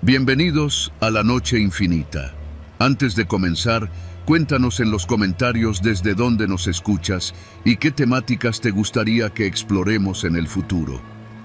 Bienvenidos a la Noche Infinita. Antes de comenzar, cuéntanos en los comentarios desde dónde nos escuchas y qué temáticas te gustaría que exploremos en el futuro.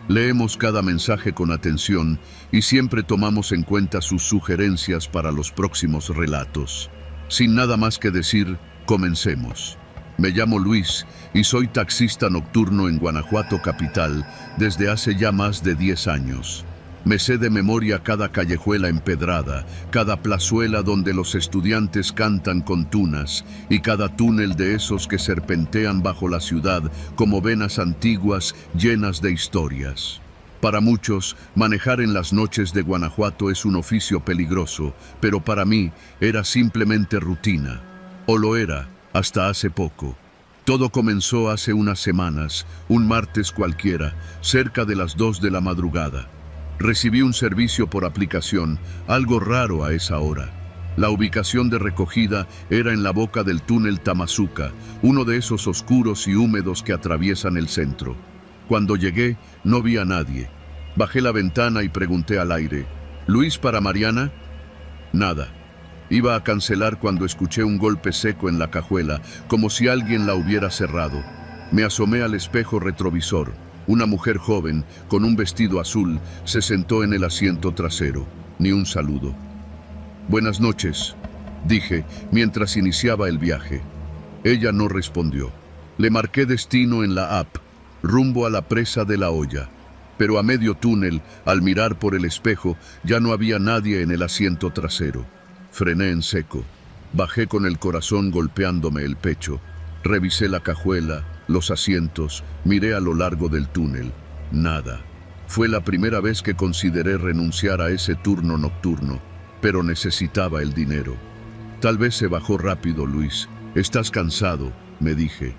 Leemos cada mensaje con atención y siempre tomamos en cuenta sus sugerencias para los próximos relatos. Sin nada más que decir, comencemos. Me llamo Luis y soy taxista nocturno en Guanajuato capital desde hace ya más de 10 años. Me sé de memoria cada callejuela empedrada, cada plazuela donde los estudiantes cantan con tunas y cada túnel de esos que serpentean bajo la ciudad como venas antiguas llenas de historias. Para muchos, manejar en las noches de Guanajuato es un oficio peligroso, pero para mí era simplemente rutina. O lo era, hasta hace poco. Todo comenzó hace unas semanas, un martes cualquiera, cerca de las 2 de la madrugada. Recibí un servicio por aplicación, algo raro a esa hora. La ubicación de recogida era en la boca del túnel Tamazuca, uno de esos oscuros y húmedos que atraviesan el centro. Cuando llegué, no vi a nadie. Bajé la ventana y pregunté al aire, ¿Luis para Mariana? Nada. Iba a cancelar cuando escuché un golpe seco en la cajuela, como si alguien la hubiera cerrado. Me asomé al espejo retrovisor. Una mujer joven, con un vestido azul, se sentó en el asiento trasero. Ni un saludo. «Buenas noches», dije, mientras iniciaba el viaje. Ella no respondió. Le marqué destino en la app, rumbo a la presa de La Hoya. Pero a medio túnel, al mirar por el espejo, ya no había nadie en el asiento trasero. Frené en seco. Bajé con el corazón golpeándome el pecho. Revisé la cajuela, los asientos, miré a lo largo del túnel. Nada. Fue la primera vez que consideré renunciar a ese turno nocturno, pero necesitaba el dinero. Tal vez se bajó rápido, Luis. Estás cansado, me dije.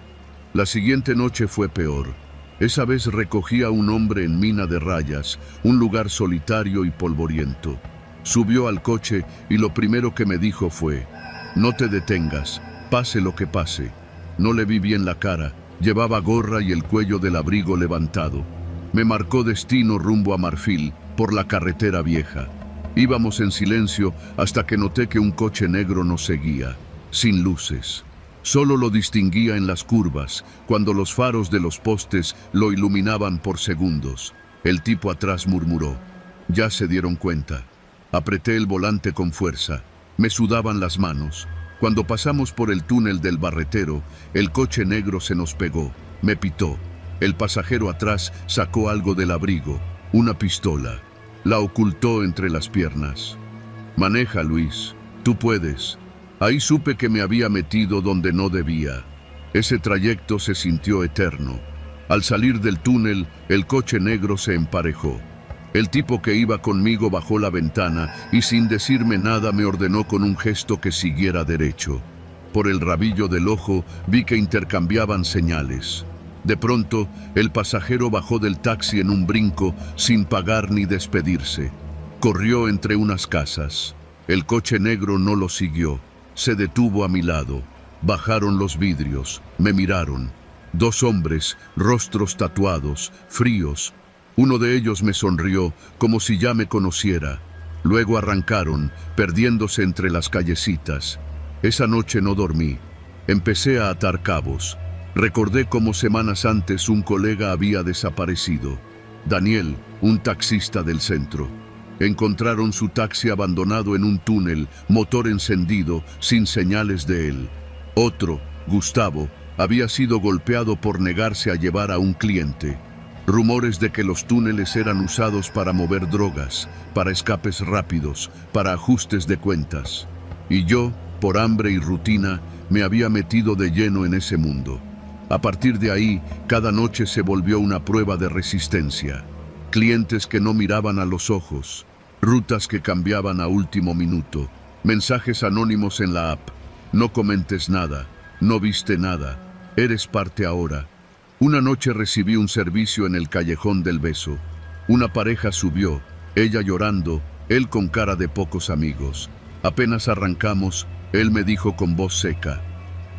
La siguiente noche fue peor. Esa vez recogí a un hombre en Mina de Rayas, un lugar solitario y polvoriento. Subió al coche y lo primero que me dijo fue, «No te detengas, pase lo que pase». No le vi bien la cara. Llevaba gorra y el cuello del abrigo levantado. Me marcó destino rumbo a Marfil, por la carretera vieja. Íbamos en silencio hasta que noté que un coche negro nos seguía, sin luces. Solo lo distinguía en las curvas, cuando los faros de los postes lo iluminaban por segundos. El tipo atrás murmuró, «Ya se dieron cuenta». Apreté el volante con fuerza. Me sudaban las manos. Cuando pasamos por el túnel del Barretero, el coche negro se nos pegó. Me pitó. El pasajero atrás sacó algo del abrigo, una pistola. La ocultó entre las piernas. «Maneja, Luis. Tú puedes». Ahí supe que me había metido donde no debía. Ese trayecto se sintió eterno. Al salir del túnel, el coche negro se emparejó. El tipo que iba conmigo bajó la ventana y sin decirme nada me ordenó con un gesto que siguiera derecho. Por el rabillo del ojo vi que intercambiaban señales. De pronto, el pasajero bajó del taxi en un brinco sin pagar ni despedirse. Corrió entre unas casas. El coche negro no lo siguió. Se detuvo a mi lado. Bajaron los vidrios. Me miraron. 2 hombres, rostros tatuados, fríos. Uno de ellos me sonrió, como si ya me conociera. Luego arrancaron, perdiéndose entre las callecitas. Esa noche no dormí. Empecé a atar cabos. Recordé cómo semanas antes un colega había desaparecido. Daniel, un taxista del centro. Encontraron su taxi abandonado en un túnel, motor encendido, sin señales de él. Otro, Gustavo, había sido golpeado por negarse a llevar a un cliente. Rumores de que los túneles eran usados para mover drogas, para escapes rápidos, para ajustes de cuentas. Y yo, por hambre y rutina, me había metido de lleno en ese mundo. A partir de ahí, cada noche se volvió una prueba de resistencia. Clientes que no miraban a los ojos, rutas que cambiaban a último minuto, mensajes anónimos en la app. No comentes nada, no viste nada, eres parte ahora. Una noche recibí un servicio en el Callejón del Beso. Una pareja subió, ella llorando, él con cara de pocos amigos. Apenas arrancamos, él me dijo con voz seca,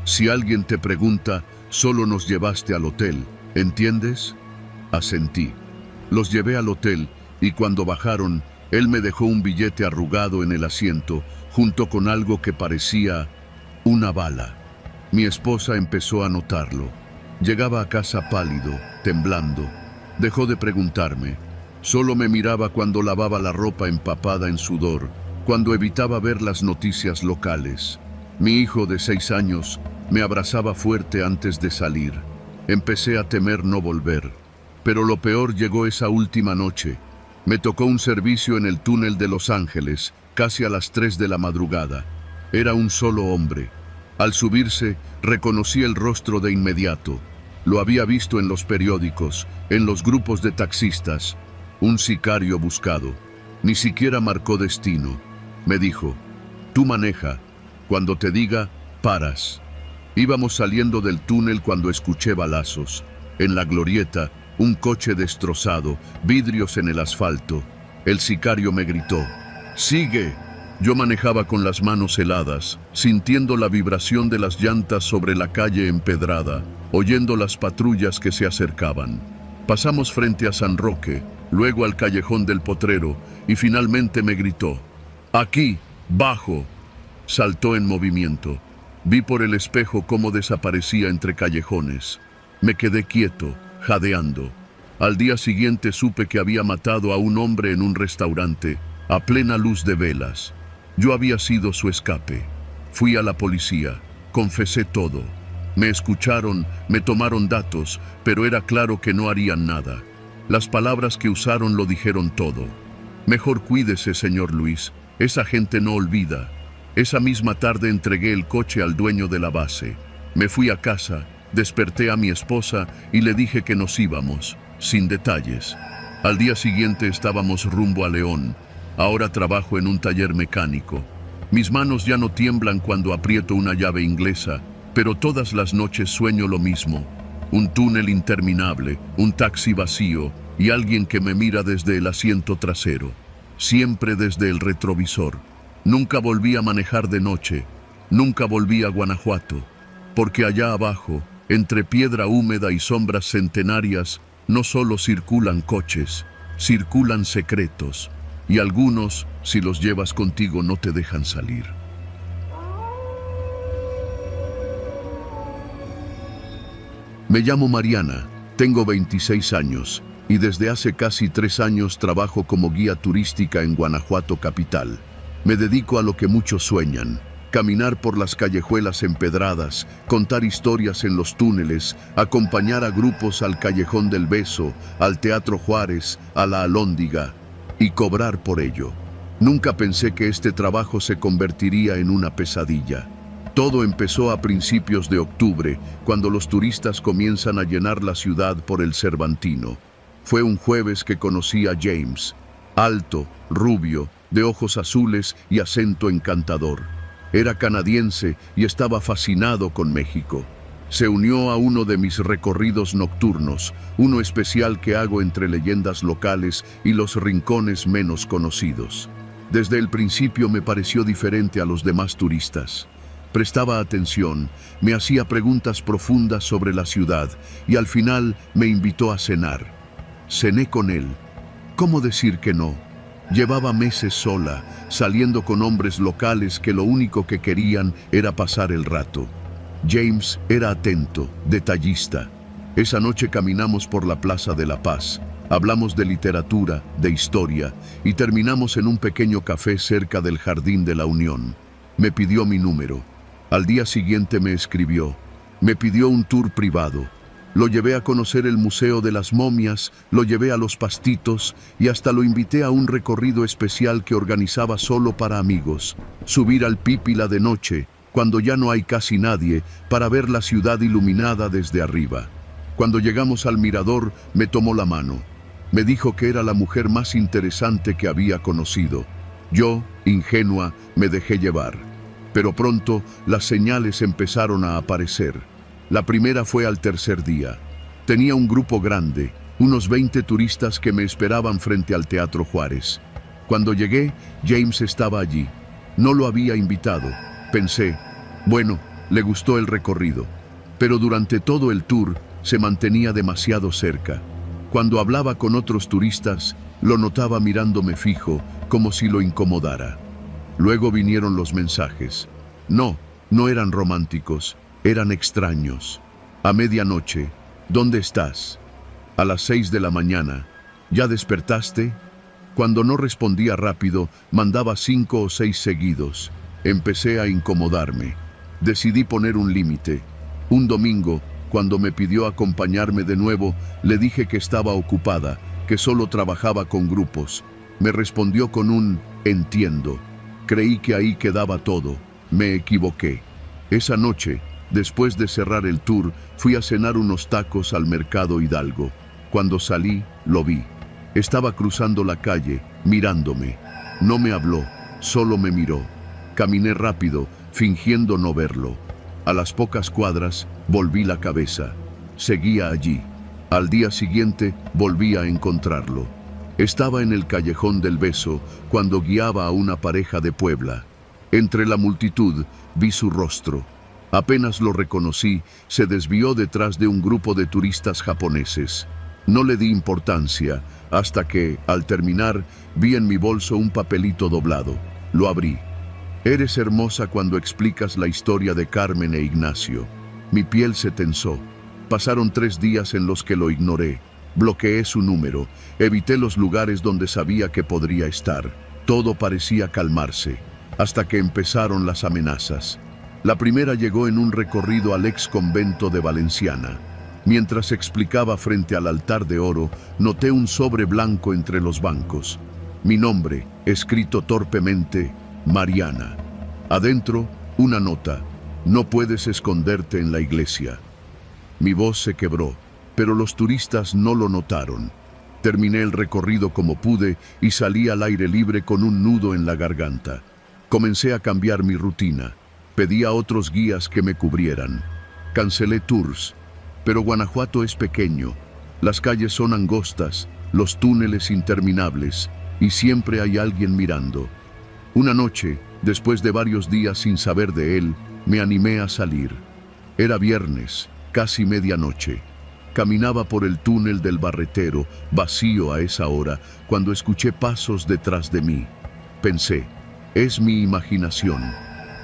«Si alguien te pregunta, solo nos llevaste al hotel, ¿entiendes?» Asentí. Los llevé al hotel y cuando bajaron, Él me dejó un billete arrugado en el asiento, junto con algo que parecía una bala. Mi esposa empezó a notarlo. Llegaba a casa pálido, temblando. Dejó de preguntarme. Solo me miraba cuando lavaba la ropa empapada en sudor, cuando evitaba ver las noticias locales. Mi hijo de 6 años me abrazaba fuerte antes de salir. Empecé a temer no volver. Pero lo peor llegó esa última noche. Me tocó un servicio en el túnel de Los Ángeles, casi a las 3 de la madrugada. Era un solo hombre. Al subirse, reconocí el rostro de inmediato. Lo había visto en los periódicos, en los grupos de taxistas. Un sicario buscado. Ni siquiera marcó destino. Me dijo, tú maneja. Cuando te diga, paras. Íbamos saliendo del túnel cuando escuché balazos. En la glorieta, un coche destrozado, vidrios en el asfalto. El sicario me gritó, ¡sigue! Yo manejaba con las manos heladas, sintiendo la vibración de las llantas sobre la calle empedrada, oyendo las patrullas que se acercaban. Pasamos frente a San Roque, luego al callejón del Potrero, y finalmente me gritó, ¡aquí, bajo! Saltó en movimiento. Vi por el espejo cómo desaparecía entre callejones. Me quedé quieto, jadeando. Al día siguiente supe que había matado a un hombre en un restaurante, a plena luz de velas. Yo había sido su escape. Fui a la policía, confesé todo. Me escucharon, me tomaron datos, pero era claro que no harían nada. Las palabras que usaron lo dijeron todo. Mejor cuídese, señor Luis, esa gente no olvida. Esa misma tarde entregué el coche al dueño de la base. Me fui a casa, desperté a mi esposa y le dije que nos íbamos, sin detalles. Al día siguiente estábamos rumbo a León. Ahora trabajo en un taller mecánico. Mis manos ya no tiemblan cuando aprieto una llave inglesa, pero todas las noches sueño lo mismo. Un túnel interminable, un taxi vacío y alguien que me mira desde el asiento trasero. Siempre desde el retrovisor. Nunca volví a manejar de noche. Nunca volví a Guanajuato. Porque allá abajo, entre piedra húmeda y sombras centenarias, no solo circulan coches, circulan secretos. Y algunos, si los llevas contigo, no te dejan salir. Me llamo Mariana, tengo 26 años y desde hace casi 3 años trabajo como guía turística en Guanajuato capital. Me dedico a lo que muchos sueñan, caminar por las callejuelas empedradas, contar historias en los túneles, acompañar a grupos al Callejón del Beso, al Teatro Juárez, a la Alhóndiga, y cobrar por ello. Nunca pensé que este trabajo se convertiría en una pesadilla. Todo empezó a principios de octubre, cuando los turistas comienzan a llenar la ciudad por el Cervantino. Fue un jueves que conocí a James, alto, rubio, de ojos azules y acento encantador. Era canadiense y estaba fascinado con México. Se unió a uno de mis recorridos nocturnos, uno especial que hago entre leyendas locales y los rincones menos conocidos. Desde el principio me pareció diferente a los demás turistas. Prestaba atención, me hacía preguntas profundas sobre la ciudad y al final me invitó a cenar. Cené con él. ¿Cómo decir que no? Llevaba meses sola, saliendo con hombres locales que lo único que querían era pasar el rato. James era atento, detallista. Esa noche caminamos por la Plaza de la Paz, hablamos de literatura, de historia, y terminamos en un pequeño café cerca del Jardín de la Unión. Me pidió mi número. Al día siguiente me escribió. Me pidió un tour privado. Lo llevé a conocer el Museo de las Momias, lo llevé a los Pastitos y hasta lo invité a un recorrido especial que organizaba solo para amigos. Subir al Pípila de noche, cuando ya no hay casi nadie, para ver la ciudad iluminada desde arriba. Cuando llegamos al mirador, me tomó la mano. Me dijo que era la mujer más interesante que había conocido. Yo, ingenua, me dejé llevar. Pero pronto las señales empezaron a aparecer. La primera fue al tercer día. Tenía un grupo grande, unos 20 turistas que me esperaban frente al Teatro Juárez. Cuando llegué, James estaba allí. No lo había invitado. Pensé, bueno, le gustó el recorrido. Pero durante todo el tour se mantenía demasiado cerca. Cuando hablaba con otros turistas, lo notaba mirándome fijo, como si lo incomodara. Luego vinieron los mensajes. No eran románticos, eran extraños. A medianoche, ¿dónde estás? A las 6 de la mañana, ¿ya despertaste? Cuando no respondía rápido, mandaba 5 o 6 seguidos. Empecé a incomodarme. Decidí poner un límite. Un domingo, cuando me pidió acompañarme de nuevo, le dije que estaba ocupada, que solo trabajaba con grupos. Me respondió con un «entiendo». Creí que ahí quedaba todo. Me equivoqué. Esa noche, después de cerrar el tour, fui a cenar unos tacos al Mercado Hidalgo. Cuando salí, lo vi. Estaba cruzando la calle, mirándome. No me habló, solo me miró. Caminé rápido, fingiendo no verlo. A las pocas cuadras, volví la cabeza. Seguía allí. Al día siguiente, volví a encontrarlo. Estaba en el Callejón del Beso cuando guiaba a una pareja de Puebla. Entre la multitud, vi su rostro. Apenas lo reconocí, se desvió detrás de un grupo de turistas japoneses. No le di importancia, hasta que, al terminar, vi en mi bolso un papelito doblado. Lo abrí. Eres hermosa cuando explicas la historia de Carmen e Ignacio. Mi piel se tensó. Pasaron 3 días en los que lo ignoré. Bloqueé su número. Evité los lugares donde sabía que podría estar. Todo parecía calmarse, hasta que empezaron las amenazas. La primera llegó en un recorrido al ex convento de Valenciana. Mientras explicaba frente al altar de oro, noté un sobre blanco entre los bancos. Mi nombre, escrito torpemente, Mariana. Adentro, una nota. No puedes esconderte en la iglesia. Mi voz se quebró, pero los turistas no lo notaron. Terminé el recorrido como pude y salí al aire libre con un nudo en la garganta. Comencé a cambiar mi rutina. Pedí a otros guías que me cubrieran. Cancelé tours. Pero Guanajuato es pequeño. Las calles son angostas, los túneles interminables, y siempre hay alguien mirando. Una noche, después de varios días sin saber de él, me animé a salir. Era viernes, casi medianoche. Caminaba por el túnel del Barretero, vacío a esa hora, cuando escuché pasos detrás de mí. Pensé, es mi imaginación.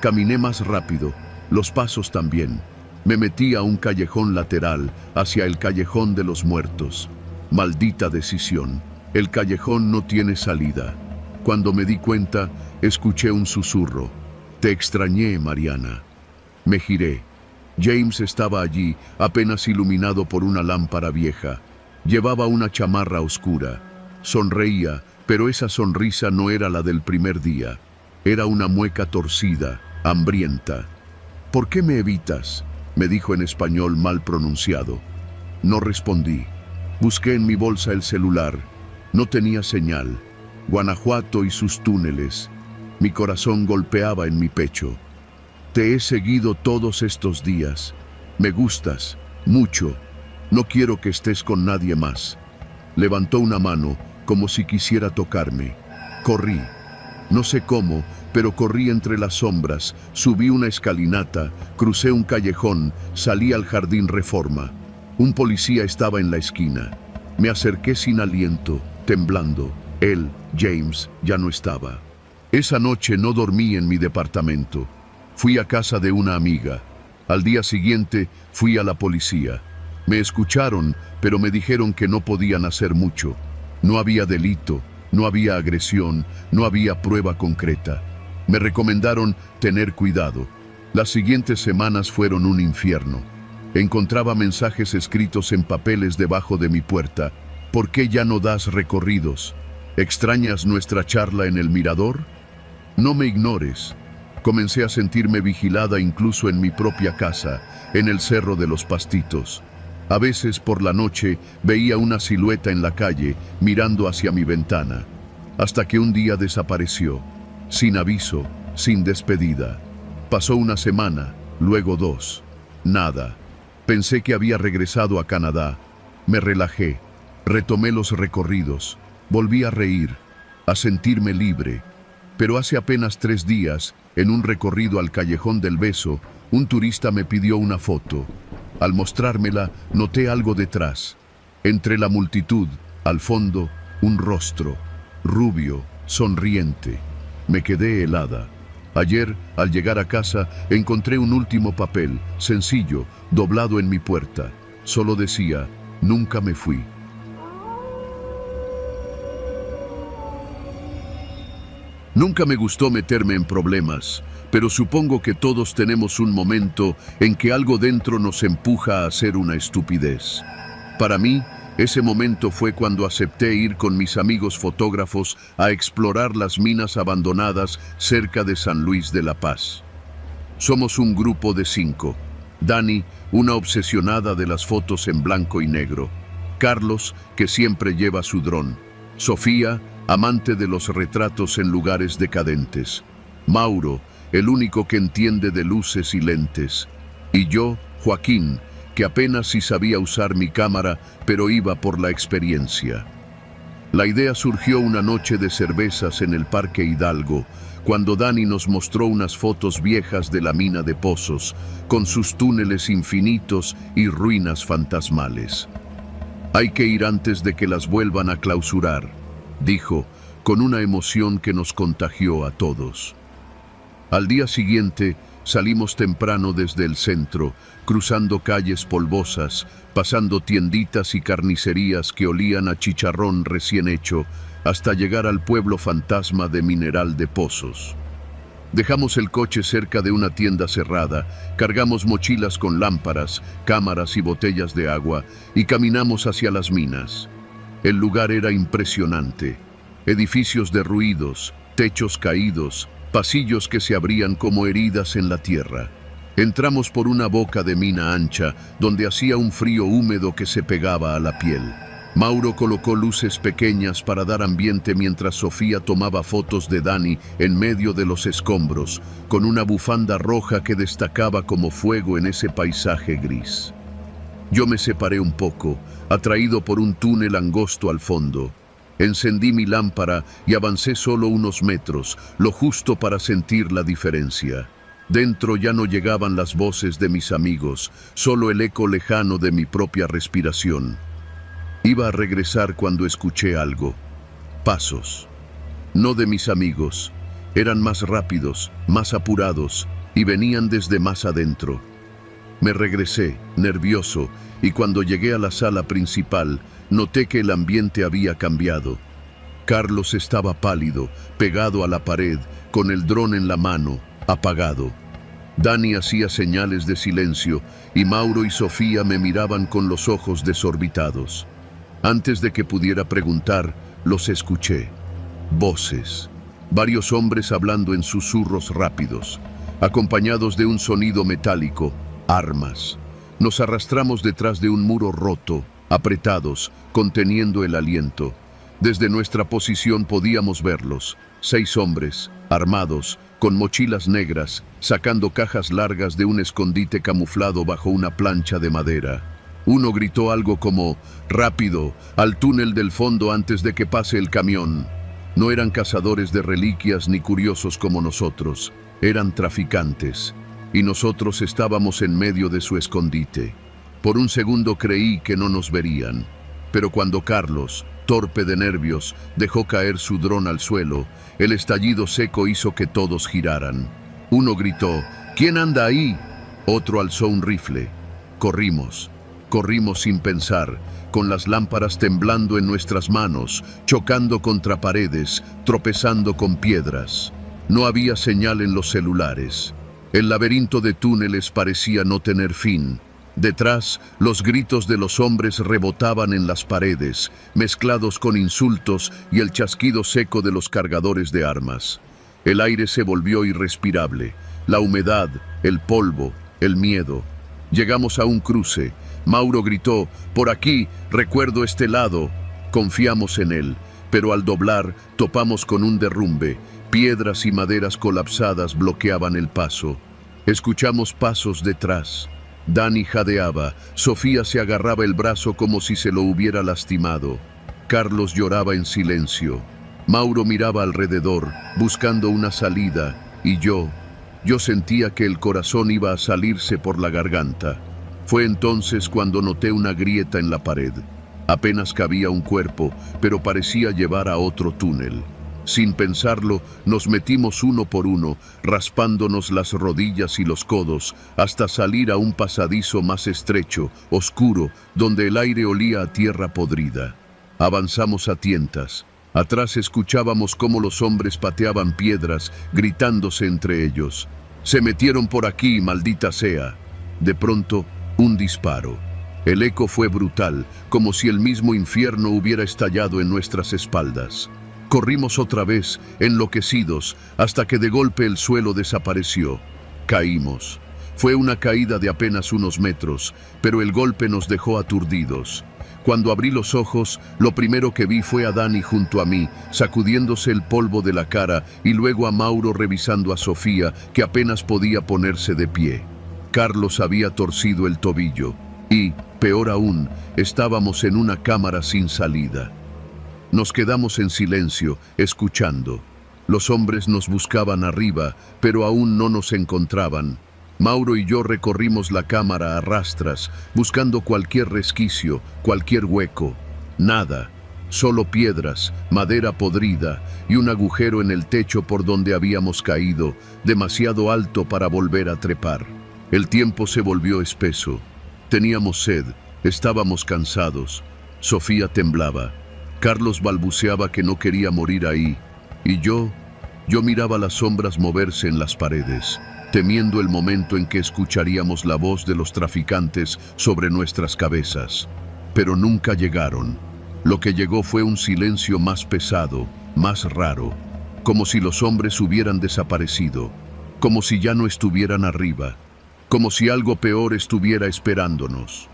Caminé más rápido, los pasos también. Me metí a un callejón lateral, hacia el Callejón de los Muertos. Maldita decisión. El callejón no tiene salida. Cuando me di cuenta, escuché un susurro. Te extrañé, Mariana. Me giré. James estaba allí, apenas iluminado por una lámpara vieja. Llevaba una chamarra oscura. Sonreía, pero esa sonrisa no era la del primer día. Era una mueca torcida, hambrienta. ¿Por qué me evitas?, me dijo en español mal pronunciado. No respondí. Busqué en mi bolsa el celular. No tenía señal. Guanajuato y sus túneles. Mi corazón golpeaba en mi pecho. Te he seguido todos estos días. Me gustas, mucho. No quiero que estés con nadie más. Levantó una mano, como si quisiera tocarme. Corrí. No sé cómo, pero corrí entre las sombras, subí una escalinata, crucé un callejón, salí al Jardín Reforma. Un policía estaba en la esquina. Me acerqué sin aliento, temblando. Él, James, ya no estaba. Esa noche no dormí en mi departamento. Fui a casa de una amiga. Al día siguiente fui a la policía. Me escucharon, pero me dijeron que no podían hacer mucho. No había delito, no había agresión, no había prueba concreta. Me recomendaron tener cuidado. Las siguientes semanas fueron un infierno. Encontraba mensajes escritos en papeles debajo de mi puerta. ¿Por qué ya no das recorridos? ¿Extrañas nuestra charla en el mirador? No me ignores. Comencé a sentirme vigilada incluso en mi propia casa, en el Cerro de los Pastitos. A veces por la noche veía una silueta en la calle mirando hacia mi ventana, hasta que un día desapareció, sin aviso, sin despedida. Pasó una semana, luego 2. Nada. Pensé que había regresado a Canadá. Me relajé, retomé los recorridos, volví a reír, a sentirme libre. Pero hace apenas 3 días, en un recorrido al Callejón del Beso, un turista me pidió una foto. Al mostrármela, noté algo detrás. Entre la multitud, al fondo, un rostro, rubio, sonriente. Me quedé helada. Ayer, al llegar a casa, encontré un último papel, sencillo, doblado en mi puerta. Solo decía, nunca me fui. Nunca me gustó meterme en problemas, pero supongo que todos tenemos un momento en que algo dentro nos empuja a hacer una estupidez. Para mí, ese momento fue cuando acepté ir con mis amigos fotógrafos a explorar las minas abandonadas cerca de San Luis de la Paz. Somos un grupo de 5. Dani, una obsesionada de las fotos en blanco y negro. Carlos, que siempre lleva su dron. Sofía, amante de los retratos en lugares decadentes. Mauro, el único que entiende de luces y lentes. Y yo, Joaquín, que apenas si sabía usar mi cámara, pero iba por la experiencia. La idea surgió una noche de cervezas en el Parque Hidalgo, cuando Dani nos mostró unas fotos viejas de la mina de Pozos, con sus túneles infinitos y ruinas fantasmales. Hay que ir antes de que las vuelvan a clausurar, dijo, con una emoción que nos contagió a todos. Al día siguiente, salimos temprano desde el centro, cruzando calles polvosas, pasando tienditas y carnicerías que olían a chicharrón recién hecho, hasta llegar al pueblo fantasma de Mineral de Pozos. Dejamos el coche cerca de una tienda cerrada, cargamos mochilas con lámparas, cámaras y botellas de agua y caminamos hacia las minas. El lugar era impresionante. Edificios derruidos, techos caídos, pasillos que se abrían como heridas en la tierra. Entramos por una boca de mina ancha, donde hacía un frío húmedo que se pegaba a la piel. Mauro colocó luces pequeñas para dar ambiente mientras Sofía tomaba fotos de Dani en medio de los escombros, con una bufanda roja que destacaba como fuego en ese paisaje gris. Yo me separé un poco, atraído por un túnel angosto al fondo. Encendí mi lámpara y avancé solo unos metros, lo justo para sentir la diferencia. Dentro ya no llegaban las voces de mis amigos, solo el eco lejano de mi propia respiración. Iba a regresar cuando escuché algo. Pasos. No de mis amigos. Eran más rápidos, más apurados, y venían desde más adentro. Me regresé, nervioso, y cuando llegué a la sala principal, noté que el ambiente había cambiado. Carlos estaba pálido, pegado a la pared, con el dron en la mano, apagado. Dani hacía señales de silencio, y Mauro y Sofía me miraban con los ojos desorbitados. Antes de que pudiera preguntar, los escuché. Voces. Varios hombres hablando en susurros rápidos, acompañados de un sonido metálico. Armas. Nos arrastramos detrás de un muro roto, apretados, conteniendo el aliento. Desde nuestra posición podíamos verlos. 6 hombres, armados, con mochilas negras, sacando cajas largas de un escondite camuflado bajo una plancha de madera. Uno gritó algo como, «Rápido, al túnel del fondo antes de que pase el camión». No eran cazadores de reliquias ni curiosos como nosotros, eran traficantes. Y nosotros estábamos en medio de su escondite. Por un segundo creí que no nos verían, pero cuando Carlos, torpe de nervios, dejó caer su dron al suelo, el estallido seco hizo que todos giraran. Uno gritó, «¿Quién anda ahí?». Otro alzó un rifle. Corrimos sin pensar, con las lámparas temblando en nuestras manos, chocando contra paredes, tropezando con piedras. No había señal en los celulares. El laberinto de túneles parecía no tener fin. Detrás, los gritos de los hombres rebotaban en las paredes, mezclados con insultos y el chasquido seco de los cargadores de armas. El aire se volvió irrespirable. La humedad, el polvo, el miedo. Llegamos a un cruce. Mauro gritó, «Por aquí, recuerdo este lado». Confiamos en él, pero al doblar, topamos con un derrumbe. Piedras y maderas colapsadas bloqueaban el paso. Escuchamos pasos detrás. Dani jadeaba, Sofía se agarraba el brazo como si se lo hubiera lastimado. Carlos lloraba en silencio. Mauro miraba alrededor, buscando una salida, y yo sentía que el corazón iba a salirse por la garganta. Fue entonces cuando noté una grieta en la pared. Apenas cabía un cuerpo, pero parecía llevar a otro túnel. Sin pensarlo, nos metimos uno por uno, raspándonos las rodillas y los codos, hasta salir a un pasadizo más estrecho, oscuro, donde el aire olía a tierra podrida. Avanzamos a tientas. Atrás escuchábamos cómo los hombres pateaban piedras, gritándose entre ellos. «Se metieron por aquí, maldita sea». De pronto, un disparo. El eco fue brutal, como si el mismo infierno hubiera estallado en nuestras espaldas. Corrimos otra vez, enloquecidos, hasta que de golpe el suelo desapareció. Caímos. Fue una caída de apenas unos metros, pero el golpe nos dejó aturdidos. Cuando abrí los ojos, lo primero que vi fue a Dani junto a mí, sacudiéndose el polvo de la cara, y luego a Mauro revisando a Sofía, que apenas podía ponerse de pie. Carlos había torcido el tobillo, y, peor aún, estábamos en una cámara sin salida. Nos quedamos en silencio, escuchando. Los hombres nos buscaban arriba, pero aún no nos encontraban. Mauro y yo recorrimos la cámara a rastras, buscando cualquier resquicio, cualquier hueco. Nada, solo piedras, madera podrida y un agujero en el techo por donde habíamos caído, demasiado alto para volver a trepar. El tiempo se volvió espeso. Teníamos sed, estábamos cansados. Sofía temblaba. Carlos balbuceaba que no quería morir ahí. Y yo miraba las sombras moverse en las paredes, temiendo el momento en que escucharíamos la voz de los traficantes sobre nuestras cabezas. Pero nunca llegaron. Lo que llegó fue un silencio más pesado, más raro, como si los hombres hubieran desaparecido, como si ya no estuvieran arriba, como si algo peor estuviera esperándonos.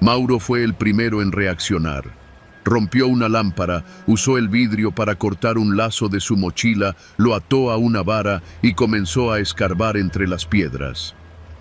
Mauro fue el primero en reaccionar. Rompió una lámpara, usó el vidrio para cortar un lazo de su mochila, lo ató a una vara y comenzó a escarbar entre las piedras.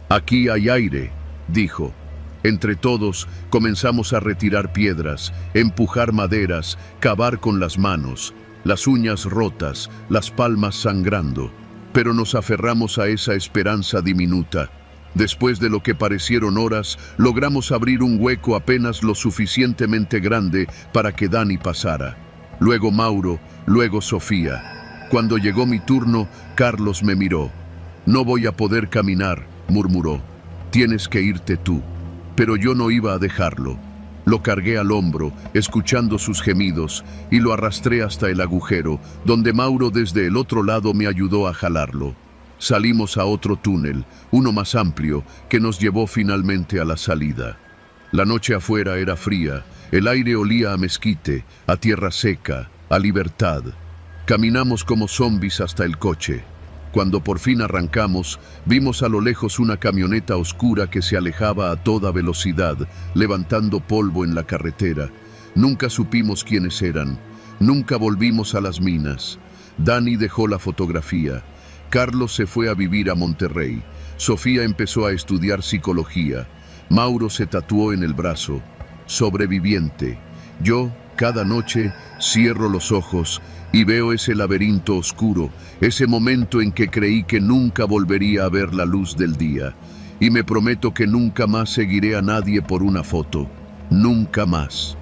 «Aquí hay aire», dijo. Entre todos comenzamos a retirar piedras, empujar maderas, cavar con las manos, las uñas rotas, las palmas sangrando. Pero nos aferramos a esa esperanza diminuta. Después de lo que parecieron horas, logramos abrir un hueco apenas lo suficientemente grande para que Dani pasara. Luego Mauro, luego Sofía. Cuando llegó mi turno, Carlos me miró. «No voy a poder caminar», murmuró. «Tienes que irte tú». Pero yo no iba a dejarlo. Lo cargué al hombro, escuchando sus gemidos, y lo arrastré hasta el agujero, donde Mauro desde el otro lado me ayudó a jalarlo. Salimos a otro túnel, uno más amplio, que nos llevó finalmente a la salida. La noche afuera era fría, el aire olía a mezquite, a tierra seca, a libertad. Caminamos como zombis hasta el coche. Cuando por fin arrancamos, vimos a lo lejos una camioneta oscura que se alejaba a toda velocidad, levantando polvo en la carretera. Nunca supimos quiénes eran, nunca volvimos a las minas. Dani dejó la fotografía. Carlos se fue a vivir a Monterrey. Sofía empezó a estudiar psicología. Mauro se tatuó en el brazo. Sobreviviente. Yo, cada noche, cierro los ojos y veo ese laberinto oscuro, ese momento en que creí que nunca volvería a ver la luz del día. Y me prometo que nunca más seguiré a nadie por una foto. Nunca más.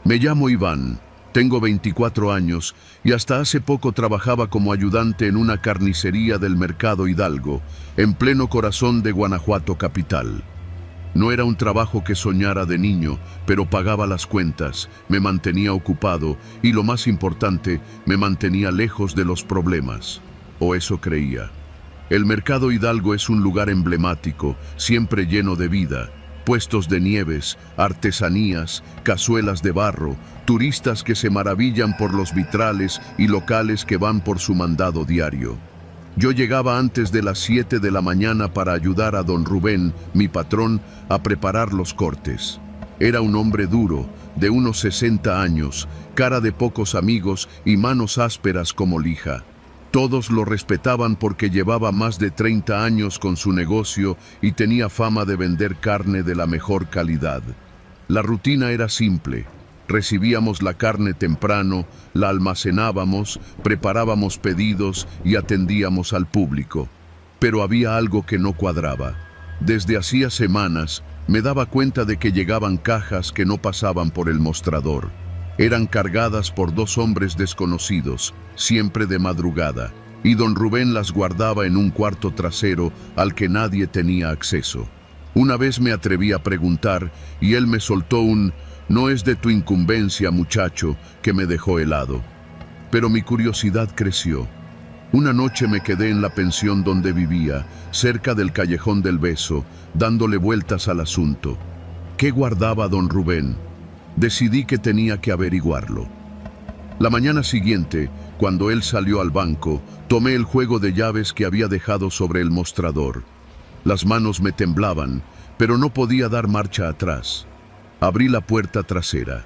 Me llamo Iván. Tengo 24 años y hasta hace poco trabajaba como ayudante en una carnicería del Mercado Hidalgo, en pleno corazón de Guanajuato capital. No era un trabajo que soñara de niño, pero pagaba las cuentas, me mantenía ocupado y, lo más importante, me mantenía lejos de los problemas. O eso creía. El Mercado Hidalgo es un lugar emblemático, siempre lleno de vida. Puestos de nieves, artesanías, cazuelas de barro, turistas que se maravillan por los vitrales y locales que van por su mandado diario. Yo llegaba antes de las 7 de la mañana para ayudar a don Rubén, mi patrón, a preparar los cortes. Era un hombre duro, de unos 60 años, cara de pocos amigos y manos ásperas como lija. Todos lo respetaban porque llevaba más de 30 años con su negocio y tenía fama de vender carne de la mejor calidad. La rutina era simple. Recibíamos la carne temprano, la almacenábamos, preparábamos pedidos y atendíamos al público. Pero había algo que no cuadraba. Desde hacía semanas me daba cuenta de que llegaban cajas que no pasaban por el mostrador. Eran cargadas por dos hombres desconocidos, siempre de madrugada, y don Rubén las guardaba en un cuarto trasero al que nadie tenía acceso. Una vez me atreví a preguntar y él me soltó un «No es de tu incumbencia, muchacho», que me dejó helado. Pero mi curiosidad creció. Una noche me quedé en la pensión donde vivía, cerca del Callejón del Beso, dándole vueltas al asunto. ¿Qué guardaba don Rubén? Decidí que tenía que averiguarlo. La mañana siguiente, cuando él salió al banco, tomé el juego de llaves que había dejado sobre el mostrador. Las manos me temblaban, pero no podía dar marcha atrás. Abrí la puerta trasera.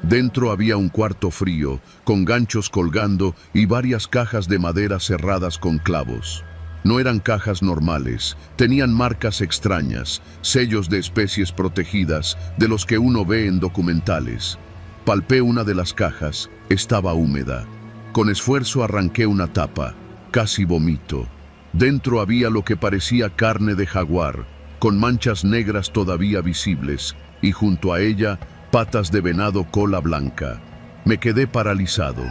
Dentro había un cuarto frío, con ganchos colgando y varias cajas de madera cerradas con clavos. No eran cajas normales, tenían marcas extrañas, sellos de especies protegidas, de los que uno ve en documentales. Palpé una de las cajas, estaba húmeda. Con esfuerzo arranqué una tapa, casi vomito. Dentro había lo que parecía carne de jaguar, con manchas negras todavía visibles, y junto a ella, patas de venado cola blanca. Me quedé paralizado.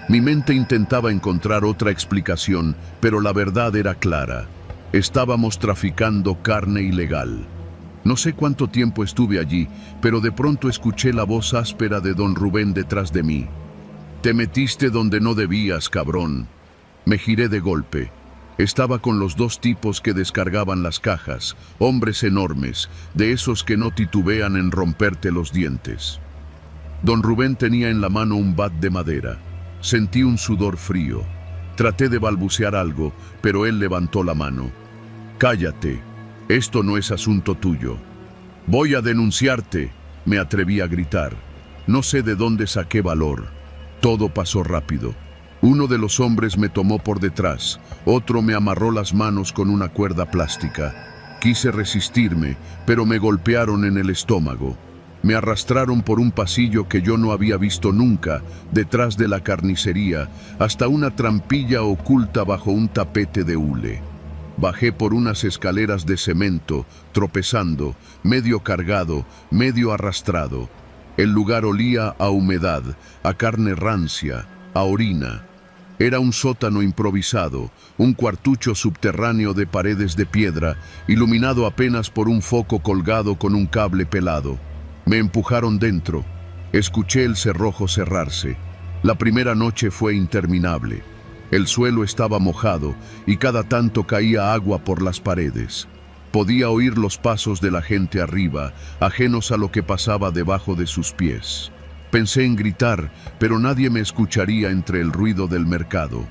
Mi mente intentaba encontrar otra explicación, pero la verdad era clara. Estábamos traficando carne ilegal. No sé cuánto tiempo estuve allí, pero de pronto escuché la voz áspera de don Rubén detrás de mí. «Te metiste donde no debías, cabrón». Me giré de golpe. Estaba con los dos tipos que descargaban las cajas, hombres enormes, de esos que no titubean en romperte los dientes. Don Rubén tenía en la mano un bat de madera. Sentí un sudor frío. Traté de balbucear algo, pero él levantó la mano. «Cállate, esto no es asunto tuyo». «Voy a denunciarte», me atreví a gritar. No sé de dónde saqué valor. Todo pasó rápido. Uno de los hombres me tomó por detrás, otro me amarró las manos con una cuerda plástica. Quise resistirme, pero me golpearon en el estómago. Me arrastraron por un pasillo que yo no había visto nunca, detrás de la carnicería, hasta una trampilla oculta bajo un tapete de hule. Bajé por unas escaleras de cemento, tropezando, medio cargado, medio arrastrado. El lugar olía a humedad, a carne rancia, a orina. Era un sótano improvisado, un cuartucho subterráneo de paredes de piedra, iluminado apenas por un foco colgado con un cable pelado. Me empujaron dentro. Escuché el cerrojo cerrarse. La primera noche fue interminable. El suelo estaba mojado y cada tanto caía agua por las paredes. Podía oír los pasos de la gente arriba, ajenos a lo que pasaba debajo de sus pies. Pensé en gritar, pero nadie me escucharía entre el ruido del mercado.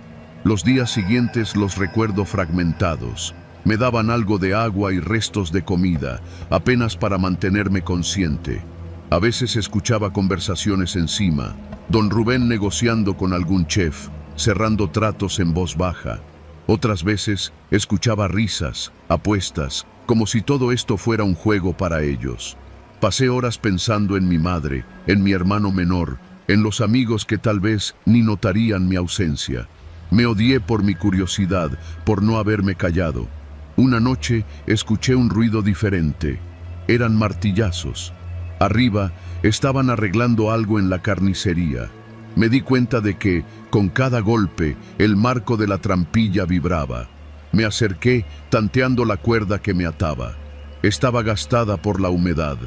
Los días siguientes los recuerdo fragmentados. Me daban algo de agua y restos de comida, apenas para mantenerme consciente. A veces escuchaba conversaciones encima, don Rubén negociando con algún chef, cerrando tratos en voz baja. Otras veces escuchaba risas, apuestas, como si todo esto fuera un juego para ellos. Pasé horas pensando en mi madre, en mi hermano menor, en los amigos que tal vez ni notarían mi ausencia. Me odié por mi curiosidad, por no haberme callado. Una noche escuché un ruido diferente. Eran martillazos. Arriba estaban arreglando algo en la carnicería. Me di cuenta de que, con cada golpe, el marco de la trampilla vibraba. Me acerqué, tanteando la cuerda que me ataba. Estaba gastada por la humedad.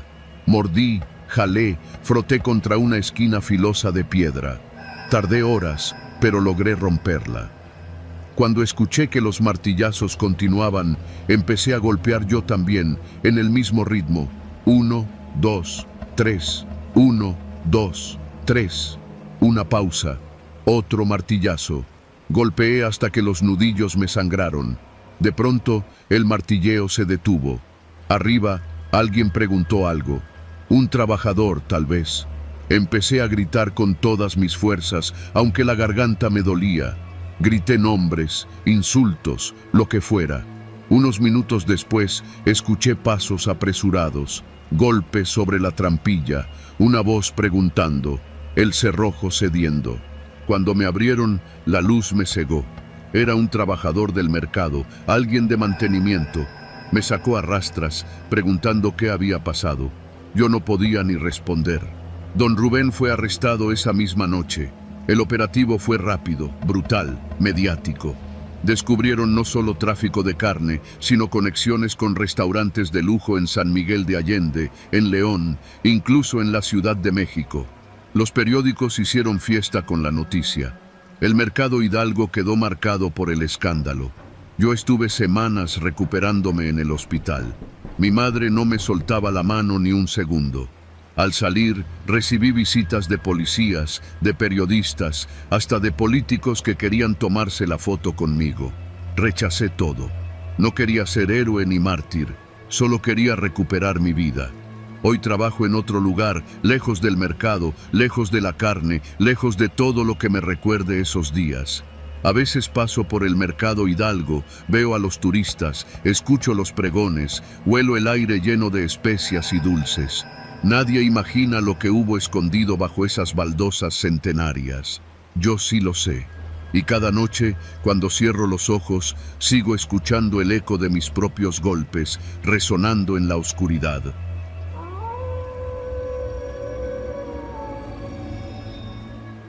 Mordí, jalé, froté contra una esquina filosa de piedra. Tardé horas, pero logré romperla. Cuando escuché que los martillazos continuaban, empecé a golpear yo también, en el mismo ritmo. 1, 2, 3, 1, 2, 3. Una pausa, otro martillazo. Golpeé hasta que los nudillos me sangraron. De pronto, el martilleo se detuvo. Arriba, alguien preguntó algo. Un trabajador, tal vez. Empecé a gritar con todas mis fuerzas, aunque la garganta me dolía. Grité nombres, insultos, lo que fuera. Unos minutos después, escuché pasos apresurados, golpes sobre la trampilla, una voz preguntando, el cerrojo cediendo. Cuando me abrieron, la luz me cegó. Era un trabajador del mercado, alguien de mantenimiento. Me sacó a rastras, preguntando qué había pasado. Yo no podía ni responder. Don Rubén fue arrestado esa misma noche. El operativo fue rápido, brutal, mediático. Descubrieron no solo tráfico de carne, sino conexiones con restaurantes de lujo en San Miguel de Allende, en León, incluso en la Ciudad de México. Los periódicos hicieron fiesta con la noticia. El mercado Hidalgo quedó marcado por el escándalo. Yo estuve semanas recuperándome en el hospital. Mi madre no me soltaba la mano ni un segundo. Al salir, recibí visitas de policías, de periodistas, hasta de políticos que querían tomarse la foto conmigo. Rechacé todo. No quería ser héroe ni mártir, solo quería recuperar mi vida. Hoy trabajo en otro lugar, lejos del mercado, lejos de la carne, lejos de todo lo que me recuerde esos días. A veces paso por el mercado Hidalgo, veo a los turistas, escucho los pregones, huelo el aire lleno de especias y dulces. Nadie imagina lo que hubo escondido bajo esas baldosas centenarias. Yo sí lo sé. Y cada noche, cuando cierro los ojos, sigo escuchando el eco de mis propios golpes, resonando en la oscuridad.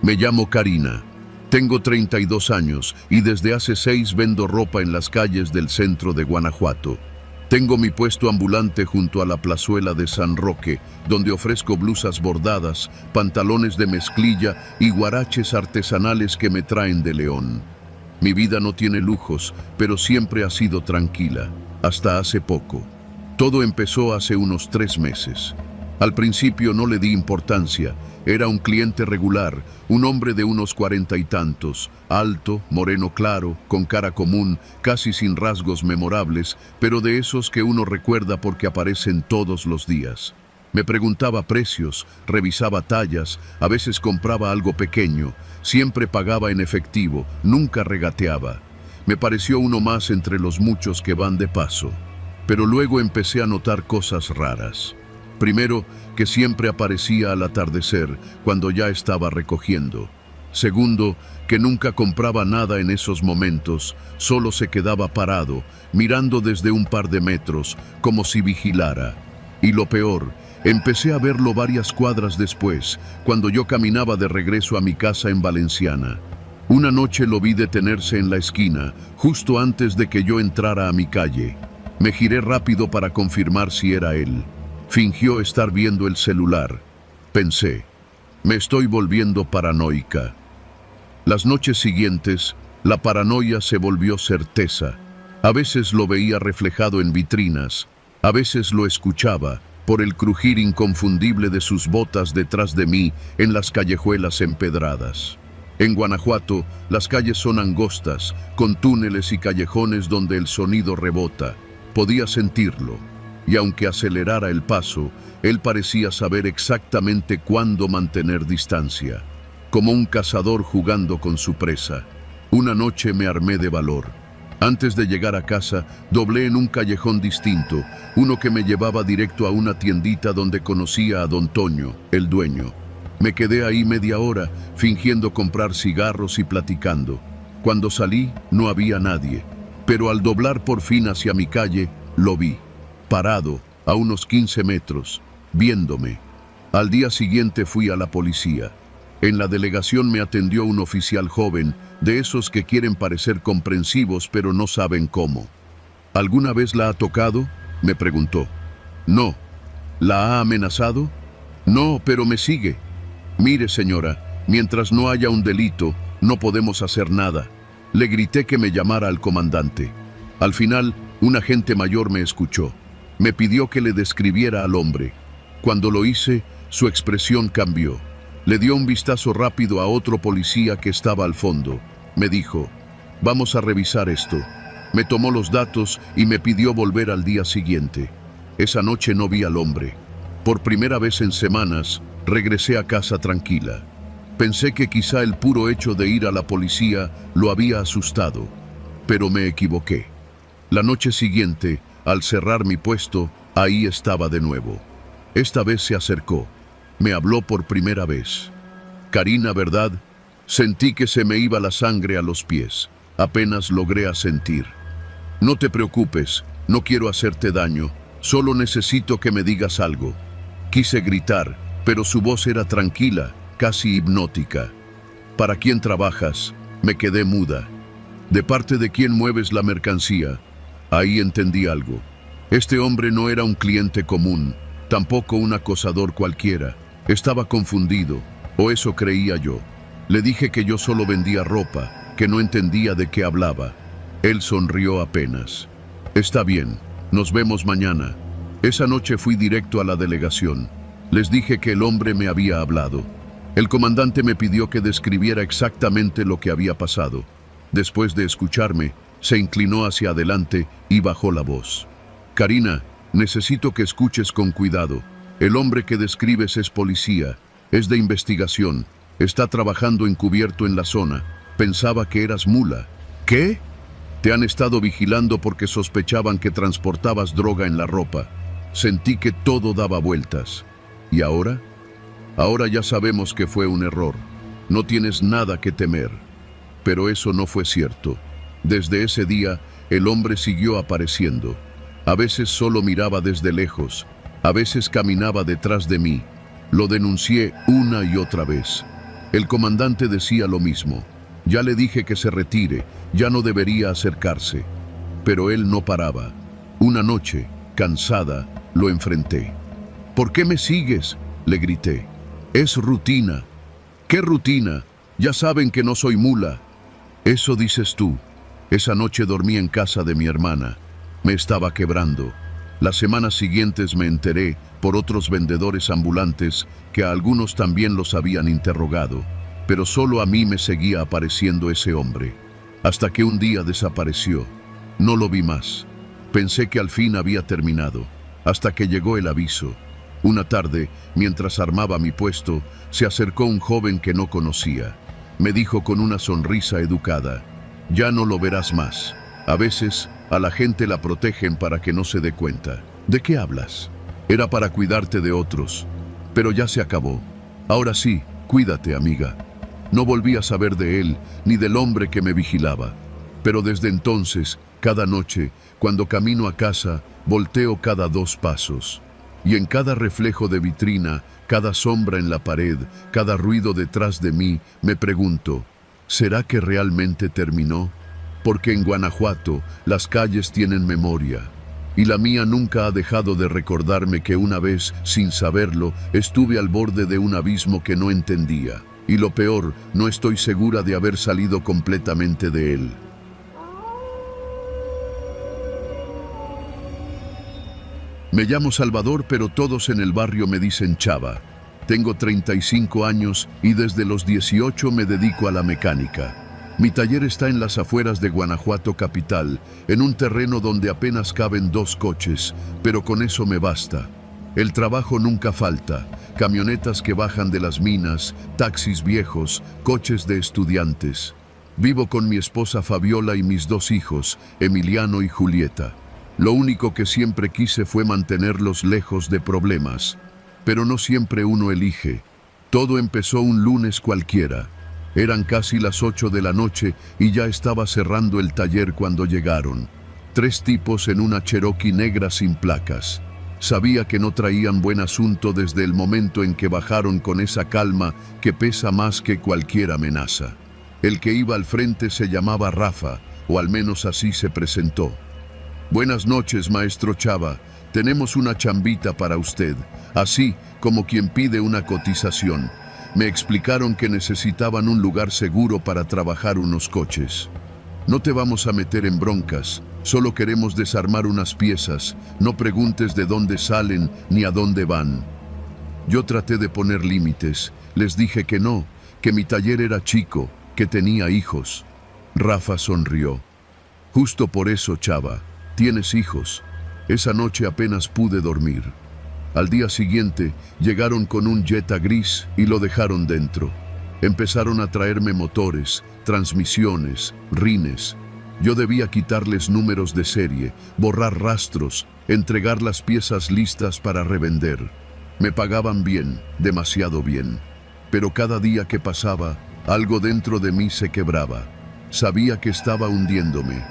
Me llamo Karina. Tengo 32 años y desde hace 6 vendo ropa en las calles del centro de Guanajuato. Tengo mi puesto ambulante junto a la plazuela de San Roque, donde ofrezco blusas bordadas, pantalones de mezclilla y huaraches artesanales que me traen de León. Mi vida no tiene lujos, pero siempre ha sido tranquila, hasta hace poco. Todo empezó hace unos 3 meses. Al principio no le di importancia. Era un cliente regular, un hombre de unos 40 y tantos, alto, moreno claro, con cara común, casi sin rasgos memorables, pero de esos que uno recuerda porque aparecen todos los días. Me preguntaba precios, revisaba tallas, a veces compraba algo pequeño, siempre pagaba en efectivo, nunca regateaba. Me pareció uno más entre los muchos que van de paso. Pero luego empecé a notar cosas raras. Primero, que siempre aparecía al atardecer, cuando ya estaba recogiendo. Segundo, que nunca compraba nada en esos momentos, solo se quedaba parado, mirando desde un par de metros, como si vigilara. Y lo peor, empecé a verlo varias cuadras después, cuando yo caminaba de regreso a mi casa en Valenciana. Una noche lo vi detenerse en la esquina, justo antes de que yo entrara a mi calle. Me giré rápido para confirmar si era él. Fingió estar viendo el celular. Pensé, me estoy volviendo paranoica. Las noches siguientes, la paranoia se volvió certeza. A veces lo veía reflejado en vitrinas, a veces lo escuchaba por el crujir inconfundible de sus botas detrás de mí en las callejuelas empedradas. En Guanajuato, las calles son angostas, con túneles y callejones donde el sonido rebota. Podía sentirlo. Y aunque acelerara el paso, él parecía saber exactamente cuándo mantener distancia, como un cazador jugando con su presa. Una noche me armé de valor. Antes de llegar a casa, doblé en un callejón distinto, uno que me llevaba directo a una tiendita donde conocía a don Toño, el dueño. Me quedé ahí media hora, fingiendo comprar cigarros y platicando. Cuando salí, no había nadie, pero al doblar por fin hacia mi calle, lo vi. Parado, a unos 15 metros, viéndome. Al día siguiente fui a la policía. En la delegación me atendió un oficial joven, de esos que quieren parecer comprensivos pero no saben cómo. ¿Alguna vez la ha tocado?, me preguntó. No. ¿La ha amenazado? No, pero me sigue. Mire, señora, mientras no haya un delito, no podemos hacer nada. Le grité que me llamara al comandante. Al final, un agente mayor me escuchó. Me pidió que le describiera al hombre. Cuando lo hice, su expresión cambió. Le dio un vistazo rápido a otro policía que estaba al fondo. Me dijo, vamos a revisar esto. Me tomó los datos y me pidió volver al día siguiente. Esa noche no vi al hombre. Por primera vez en semanas, regresé a casa tranquila. Pensé que quizá el puro hecho de ir a la policía lo había asustado, pero me equivoqué. La noche siguiente, al cerrar mi puesto, ahí estaba de nuevo. Esta vez se acercó. Me habló por primera vez. Karina, ¿verdad? Sentí que se me iba la sangre a los pies. Apenas logré asentir. No te preocupes, No quiero hacerte daño, solo necesito que me digas algo. Quise gritar, pero su voz era tranquila, casi hipnótica. ¿Para quién trabajas? Me quedé muda. ¿De parte de quién mueves la mercancía? Ahí entendí algo. Este hombre no era un cliente común, tampoco un acosador cualquiera. Estaba confundido, o eso creía yo. Le dije que yo solo vendía ropa, que no entendía de qué hablaba. Él sonrió apenas. Está bien, nos vemos mañana. Esa noche fui directo a la delegación. Les dije que el hombre me había hablado. El comandante me pidió que describiera exactamente lo que había pasado. Después de escucharme, se inclinó hacia adelante y bajó la voz. Karina, necesito que escuches con cuidado. El hombre que describes es policía, es de investigación, está trabajando encubierto en la zona. Pensaba que eras mula. ¿Qué? Te han estado vigilando porque sospechaban que transportabas droga en la ropa. Sentí que todo daba vueltas. ¿Y ahora? Ahora ya sabemos que fue un error. No tienes nada que temer. Pero eso no fue cierto. Desde ese día, el hombre siguió apareciendo. A veces solo miraba desde lejos, a veces caminaba detrás de mí. Lo denuncié una y otra vez. El comandante decía lo mismo. Ya le dije que se retire, ya no debería acercarse. Pero él no paraba. Una noche, cansada, lo enfrenté. ¿Por qué me sigues?, le grité. Es rutina. ¿Qué rutina? Ya saben que no soy mula. Eso dices tú. Esa noche dormí en casa de mi hermana. Me estaba quebrando. Las semanas siguientes me enteré, por otros vendedores ambulantes, que a algunos también los habían interrogado. Pero solo a mí me seguía apareciendo ese hombre. Hasta que un día desapareció. No lo vi más. Pensé que al fin había terminado. Hasta que llegó el aviso. Una tarde, mientras armaba mi puesto, se acercó un joven que no conocía. Me dijo con una sonrisa educada: ya no lo verás más. A veces, a la gente la protegen para que no se dé cuenta. ¿De qué hablas? Era para cuidarte de otros. Pero ya se acabó. Ahora sí, cuídate, amiga. No volví a saber de él, ni del hombre que me vigilaba. Pero desde entonces, cada noche, cuando camino a casa, volteo cada 2 pasos. Y en cada reflejo de vitrina, cada sombra en la pared, cada ruido detrás de mí, me pregunto, ¿será que realmente terminó? Porque en Guanajuato las calles tienen memoria, y la mía nunca ha dejado de recordarme que una vez, sin saberlo, estuve al borde de un abismo que no entendía. Y lo peor, no estoy segura de haber salido completamente de él. Me llamo Salvador, pero todos en el barrio me dicen Chava. Tengo 35 años y desde los 18 me dedico a la mecánica. Mi taller está en las afueras de Guanajuato capital, en un terreno donde apenas caben 2 coches, pero con eso me basta. El trabajo nunca falta, camionetas que bajan de las minas, taxis viejos, coches de estudiantes. Vivo con mi esposa Fabiola y mis 2 hijos, Emiliano y Julieta. Lo único que siempre quise fue mantenerlos lejos de problemas. Pero no siempre uno elige. Todo empezó un lunes cualquiera. Eran casi las 8 de la noche y ya estaba cerrando el taller cuando llegaron. 3 tipos en una Cherokee negra sin placas. Sabía que no traían buen asunto desde el momento en que bajaron con esa calma que pesa más que cualquier amenaza. El que iba al frente se llamaba Rafa, o al menos así se presentó. Buenas noches, maestro Chava. Tenemos una chambita para usted, así como quien pide una cotización. Me explicaron que necesitaban un lugar seguro para trabajar unos coches. No te vamos a meter en broncas, solo queremos desarmar unas piezas. No preguntes de dónde salen ni a dónde van. Yo traté de poner límites. Les dije que no, que mi taller era chico, que tenía hijos. Rafa sonrió. Justo por eso, Chava, tienes hijos. Esa noche apenas pude dormir. Al día siguiente, llegaron con un Jetta gris y lo dejaron dentro. Empezaron a traerme motores, transmisiones, rines. Yo debía quitarles números de serie, borrar rastros, entregar las piezas listas para revender. Me pagaban bien, demasiado bien. Pero cada día que pasaba, algo dentro de mí se quebraba. Sabía que estaba hundiéndome.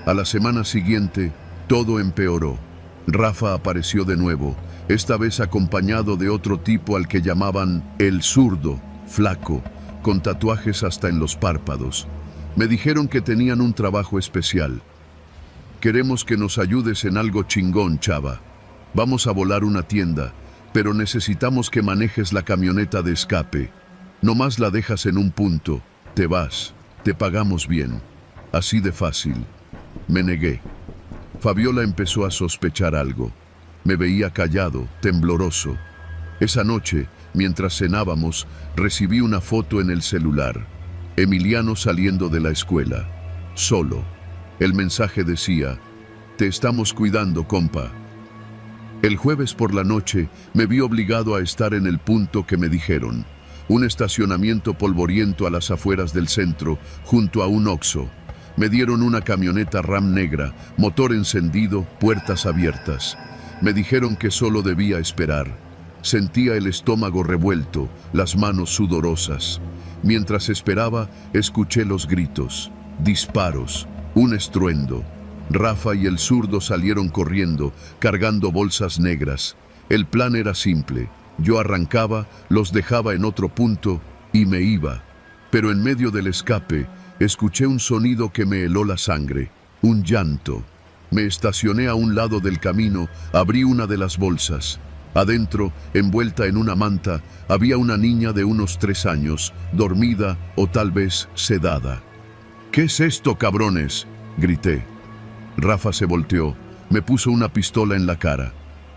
A la semana siguiente, Todo empeoró. Rafa apareció de nuevo, esta vez acompañado de otro tipo al que llamaban el zurdo, flaco, con tatuajes hasta en los párpados. Me dijeron que tenían un trabajo especial. Queremos que nos ayudes en algo chingón, chava. Vamos a volar una tienda, pero necesitamos que manejes la camioneta de escape. Nomás la dejas en un punto, te vas, te pagamos bien. Así de fácil. Me negué. Fabiola empezó a sospechar algo. Me veía callado, tembloroso. Esa noche, mientras cenábamos, recibí una foto en el celular. Emiliano saliendo de la escuela, solo. El mensaje decía: "Te estamos cuidando, compa". El jueves por la noche me vi obligado a estar en el punto que me dijeron, un estacionamiento polvoriento a las afueras del centro, junto a un Oxxo. Me dieron una camioneta Ram negra, motor encendido, puertas abiertas. Me dijeron que solo debía esperar. Sentía el estómago revuelto, las manos sudorosas. Mientras esperaba, escuché los gritos, disparos, un estruendo. Rafa y el zurdo salieron corriendo, cargando bolsas negras. El plan era simple. Yo arrancaba, los dejaba en otro punto y me iba. Pero en medio del escape, escuché un sonido que me heló la sangre, un llanto. Me estacioné a un lado del camino, abrí una de las bolsas. Adentro, envuelta en una manta, había una niña de unos 3 años, dormida o tal vez sedada. ¿Qué es esto, cabrones?, grité. Rafa se volteó, me puso una pistola en la cara.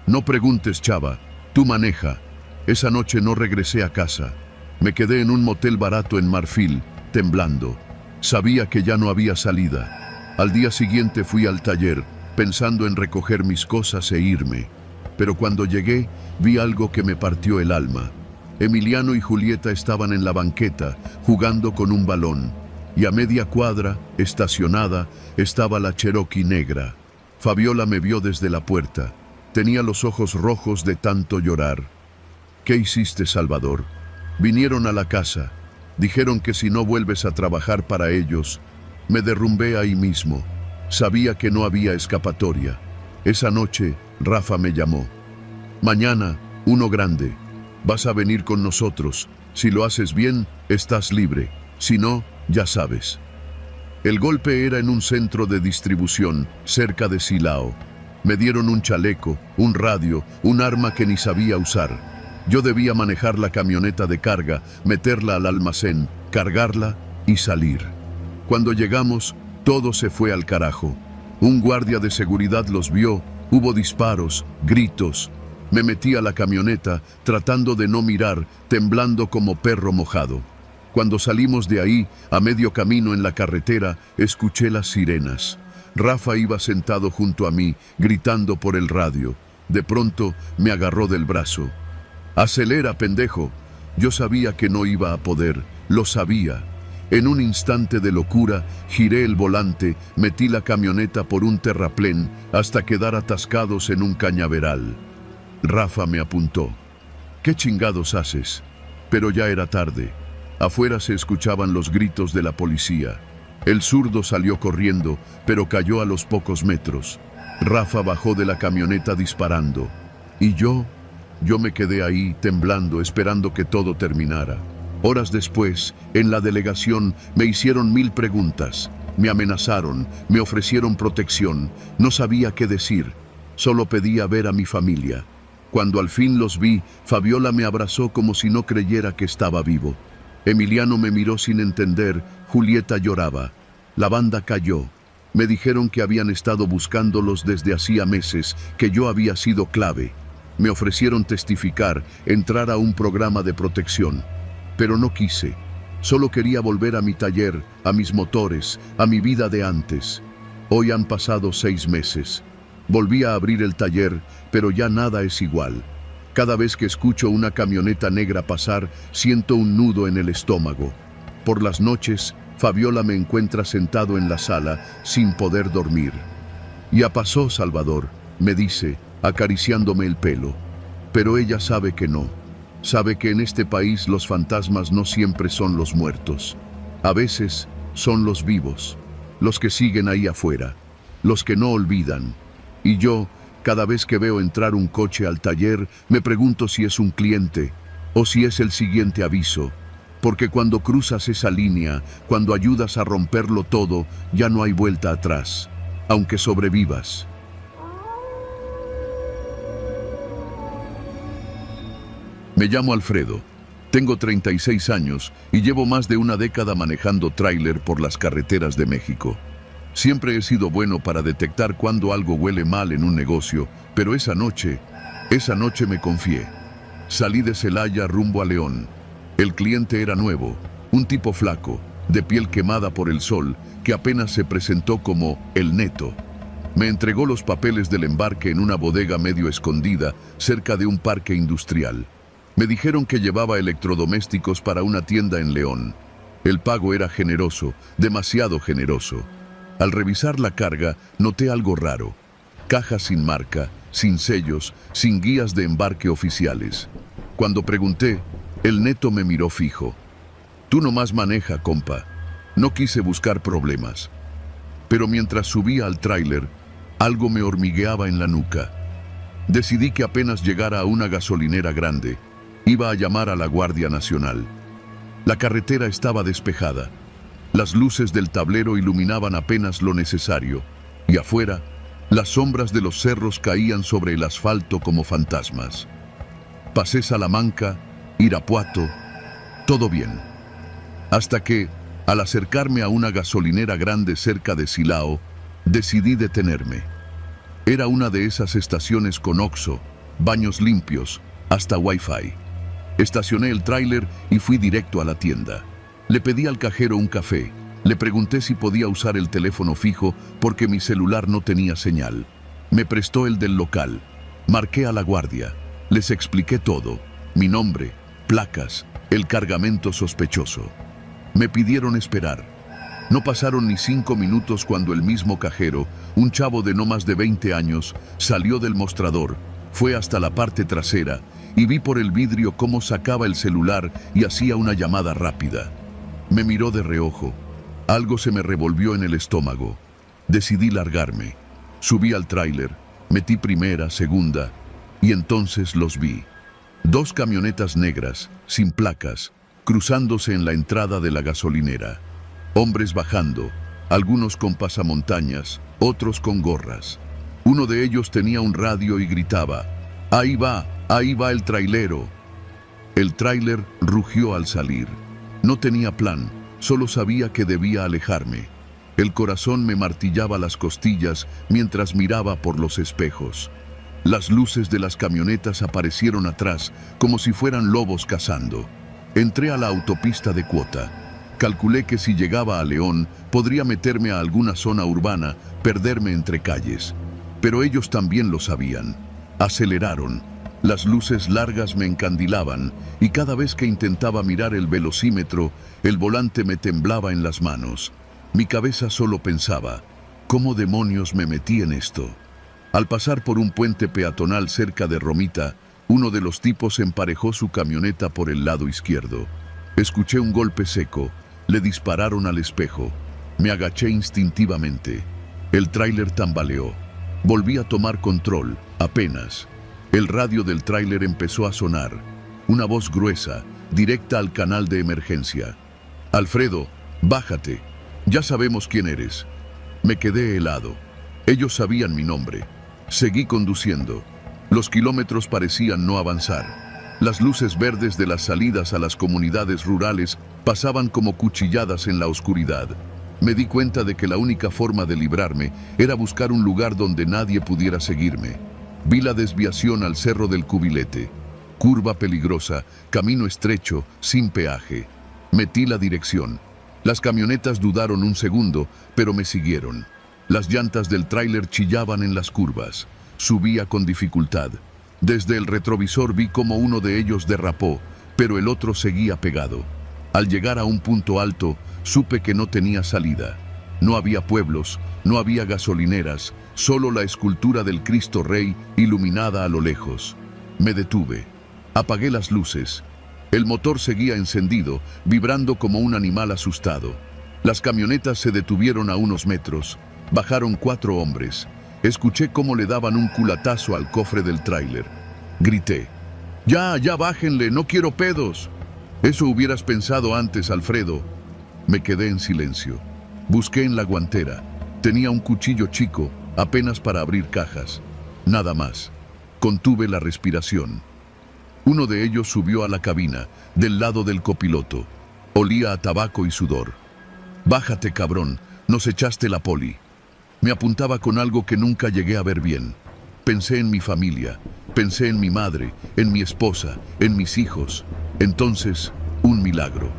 No preguntes, chava, tú maneja. Esa noche no regresé a casa. Me quedé en un motel barato en Marfil, temblando. Sabía que ya no había salida. Al día siguiente fui al taller, pensando en recoger mis cosas e irme. Pero cuando llegué, vi algo que me partió el alma. Emiliano y Julieta estaban en la banqueta, jugando con un balón. Y a media cuadra, estacionada, estaba la Cherokee negra. Fabiola me vio desde la puerta. Tenía los ojos rojos de tanto llorar. ¿Qué hiciste, Salvador? Vinieron a la casa. Dijeron que si no vuelves a trabajar para ellos, me derrumbé ahí mismo. Sabía que no había escapatoria. Esa noche, Rafa me llamó. Mañana, uno grande. Vas a venir con nosotros. Si lo haces bien, estás libre. Si no, ya sabes. El golpe era en un centro de distribución, cerca de Silao. Me dieron un chaleco, un radio, un arma que ni sabía usar. Yo debía manejar la camioneta de carga, meterla al almacén, cargarla y salir. Cuando llegamos, todo se fue al carajo. Un guardia de seguridad los vio, hubo disparos, gritos. Me metí a la camioneta, tratando de no mirar, temblando como perro mojado. Cuando salimos de ahí, a medio camino en la carretera, escuché las sirenas. Rafa iba sentado junto a mí, gritando por el radio. De pronto, me agarró del brazo. «Acelera, pendejo». Yo sabía que no iba a poder, lo sabía. En un instante de locura, giré el volante, metí la camioneta por un terraplén hasta quedar atascados en un cañaveral. Rafa me apuntó. «¿Qué chingados haces?». Pero ya era tarde. Afuera se escuchaban los gritos de la policía. El zurdo salió corriendo, pero cayó a los pocos metros. Rafa bajó de la camioneta disparando. Y yo me quedé ahí, temblando, esperando que todo terminara. Horas después, en la delegación, me hicieron 1000 preguntas. Me amenazaron, me ofrecieron protección. No sabía qué decir. Solo pedía ver a mi familia. Cuando al fin los vi, Fabiola me abrazó como si no creyera que estaba vivo. Emiliano me miró sin entender, Julieta lloraba. La banda cayó. Me dijeron que habían estado buscándolos desde hacía meses, que yo había sido clave. Me ofrecieron testificar, entrar a un programa de protección. Pero no quise. Solo quería volver a mi taller, a mis motores, a mi vida de antes. Hoy han pasado 6 meses. Volví a abrir el taller, pero ya nada es igual. Cada vez que escucho una camioneta negra pasar, siento un nudo en el estómago. Por las noches, Fabiola me encuentra sentado en la sala, sin poder dormir. «Ya pasó, Salvador», me dice, acariciándome el pelo. Pero ella sabe que no. Sabe que en este país los fantasmas no siempre son los muertos. A veces son los vivos, los que siguen ahí afuera, los que no olvidan. Y yo, cada vez que veo entrar un coche al taller, me pregunto si es un cliente o si es el siguiente aviso. Porque cuando cruzas esa línea, cuando ayudas a romperlo todo, ya no hay vuelta atrás, aunque sobrevivas. Me llamo Alfredo, tengo 36 años y llevo más de una década manejando tráiler por las carreteras de México. Siempre he sido bueno para detectar cuando algo huele mal en un negocio, pero esa noche me confié. Salí de Celaya rumbo a León. El cliente era nuevo, un tipo flaco, de piel quemada por el sol, que apenas se presentó como el Neto. Me entregó los papeles del embarque en una bodega medio escondida, cerca de un parque industrial. Me dijeron que llevaba electrodomésticos para una tienda en León. El pago era generoso, demasiado generoso. Al revisar la carga, noté algo raro. Cajas sin marca, sin sellos, sin guías de embarque oficiales. Cuando pregunté, el Neto me miró fijo. Tú nomás maneja, compa. No quise buscar problemas. Pero mientras subía al tráiler, algo me hormigueaba en la nuca. Decidí que apenas llegara a una gasolinera grande, iba a llamar a la Guardia Nacional. La carretera estaba despejada. Las luces del tablero iluminaban apenas lo necesario, y afuera, las sombras de los cerros caían sobre el asfalto como fantasmas. Pasé Salamanca, Irapuato, todo bien. Hasta que, al acercarme a una gasolinera grande cerca de Silao, decidí detenerme. Era una de esas estaciones con Oxxo, baños limpios, hasta Wi-Fi. Estacioné el tráiler y fui directo a la tienda. Le pedí al cajero un café. Le pregunté si podía usar el teléfono fijo porque mi celular no tenía señal. Me prestó el del local. Marqué a la guardia. Les expliqué todo. Mi nombre, placas, el cargamento sospechoso. Me pidieron esperar. No pasaron ni 5 minutos cuando el mismo cajero, un chavo de no más de 20 años, salió del mostrador, fue hasta la parte trasera y vi por el vidrio cómo sacaba el celular y hacía una llamada rápida. Me miró de reojo. Algo se me revolvió en el estómago. Decidí largarme. Subí al tráiler, metí primera, segunda, y entonces los vi. 2 camionetas negras, sin placas, cruzándose en la entrada de la gasolinera. Hombres bajando, algunos con pasamontañas, otros con gorras. Uno de ellos tenía un radio y gritaba: ahí va el trailero. El tráiler rugió al salir. No tenía plan, solo sabía que debía alejarme. El corazón me martillaba las costillas mientras miraba por los espejos. Las luces de las camionetas aparecieron atrás, como si fueran lobos cazando. Entré a la autopista de Cuota. Calculé que si llegaba a León, podría meterme a alguna zona urbana, perderme entre calles. Pero ellos también lo sabían. Aceleraron. Las luces largas me encandilaban y cada vez que intentaba mirar el velocímetro, el volante me temblaba en las manos. Mi cabeza solo pensaba: ¿cómo demonios me metí en esto? Al pasar por un puente peatonal cerca de Romita, uno de los tipos emparejó su camioneta por el lado izquierdo. Escuché un golpe seco. Le dispararon al espejo. Me agaché instintivamente. El tráiler tambaleó. Volví a tomar control, apenas. El radio del tráiler empezó a sonar. Una voz gruesa, directa al canal de emergencia. Alfredo, bájate. Ya sabemos quién eres. Me quedé helado. Ellos sabían mi nombre. Seguí conduciendo. Los kilómetros parecían no avanzar. Las luces verdes de las salidas a las comunidades rurales pasaban como cuchilladas en la oscuridad. Me di cuenta de que la única forma de librarme era buscar un lugar donde nadie pudiera seguirme. Vi la desviación al Cerro del Cubilete. Curva peligrosa, camino estrecho, sin peaje. Metí la dirección. Las camionetas dudaron un segundo, pero me siguieron. Las llantas del tráiler chillaban en las curvas. Subía con dificultad. Desde el retrovisor vi cómo uno de ellos derrapó, pero el otro seguía pegado. Al llegar a un punto alto, supe que no tenía salida. No había pueblos, no había gasolineras, solo la escultura del Cristo Rey iluminada a lo lejos. Me detuve. Apagué las luces. El motor seguía encendido, vibrando como un animal asustado. Las camionetas se detuvieron a unos metros. Bajaron 4 hombres. Escuché cómo le daban un culatazo al cofre del tráiler. Grité: ya, bájenle, no quiero pedos. Eso hubieras pensado antes, Alfredo. Me quedé en silencio. Busqué en la guantera. Tenía un cuchillo chico, apenas para abrir cajas. Nada más. Contuve la respiración. Uno de ellos subió a la cabina, del lado del copiloto. Olía a tabaco y sudor. Bájate, cabrón, nos echaste la poli. Me apuntaba con algo que nunca llegué a ver bien. Pensé en mi familia, pensé en mi madre, en mi esposa, en mis hijos. Entonces, un milagro.